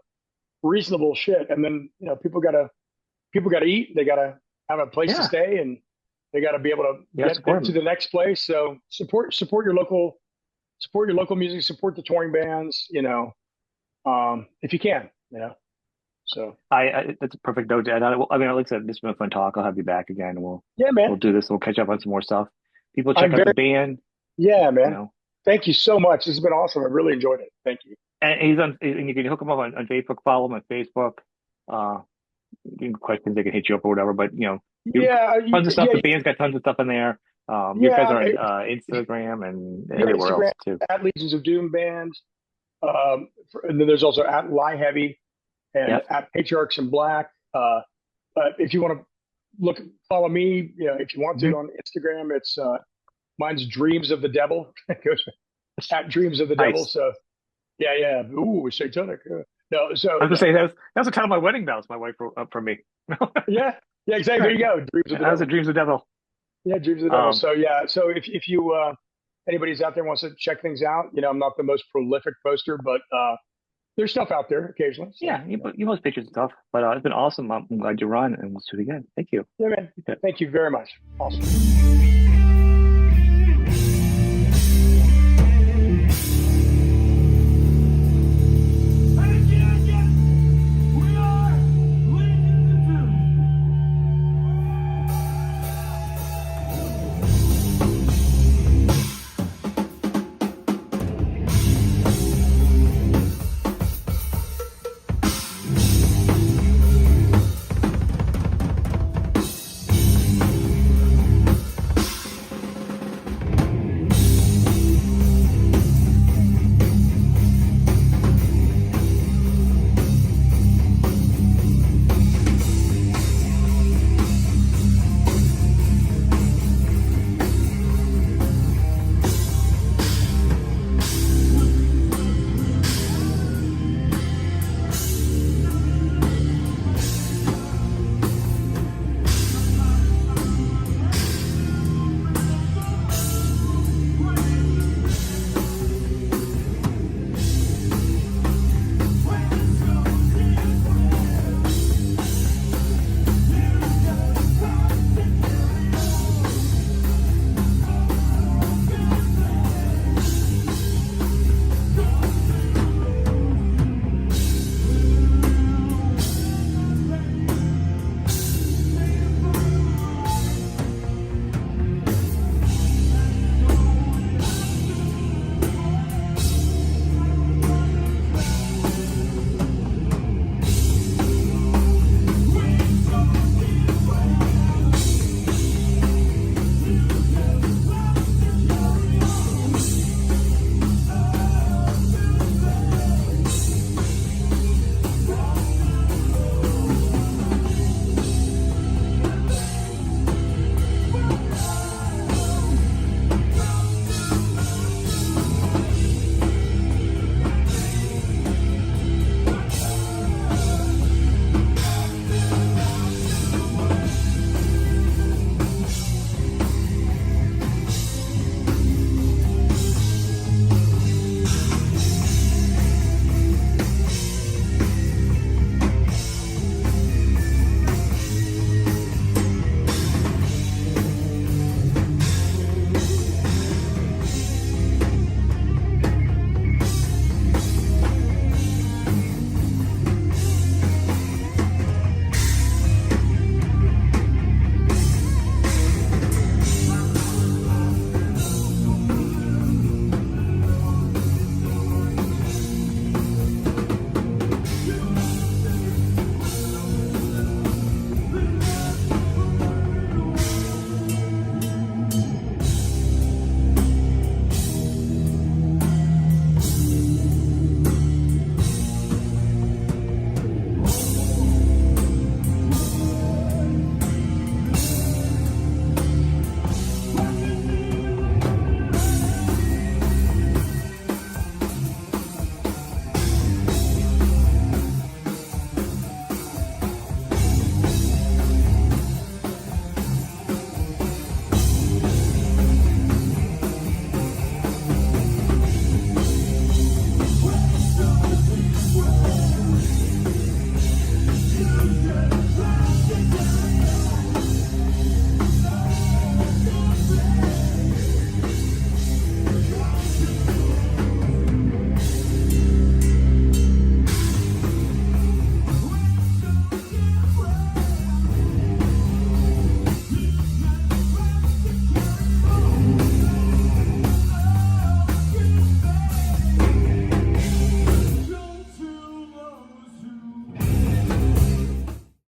reasonable shit. And then people got to eat. They got to have a place to Yeah. stay, and they got to be able to Yeah. get Support to them. the next place. So support your local music, support the touring bands. If you can. So That's a perfect note to end on. I mean, like I said, this has been a fun talk. I'll have you back again, and yeah, we'll man. do this. We'll catch up on some more stuff. People check I'm out the very band. Yeah, You man. know, Thank you so much. This has been awesome. I really enjoyed it. Thank you. and he's on. And you can hook him up on Facebook. Follow him on Facebook. Uh, questions they can hit you up or whatever. But Yeah, tons of stuff. yeah, The band's got tons of stuff in there. You guys yeah. are on Instagram and Yeah, everywhere else Instagram too. at Legions of Doom band. And then there's also at Lie Heavy and Yep. at Patriarchs in Black. But if you want to follow me, if you want to Hmm. on Instagram, it's mine's Dreams of the Devil. It goes at Dreams of the Devil. Nice. So yeah, yeah. Ooh, satanic. No, so I was gonna no. say that's the title of my wedding vows. My wife wrote up for me. Yeah, yeah, exactly. There Right. you go. Dreams of the That was a Devil. Dreams of the Devil. Yeah, Dreams of the Devil. Um, So yeah, so if you anybody's out there wants to check things out, I'm not the most prolific poster, but there's stuff out there occasionally. So yeah, you post pictures and stuff, but it's been awesome. I'm glad you're on, and we'll do it again. Thank you. yeah, man. Okay. Thank you very much. Awesome.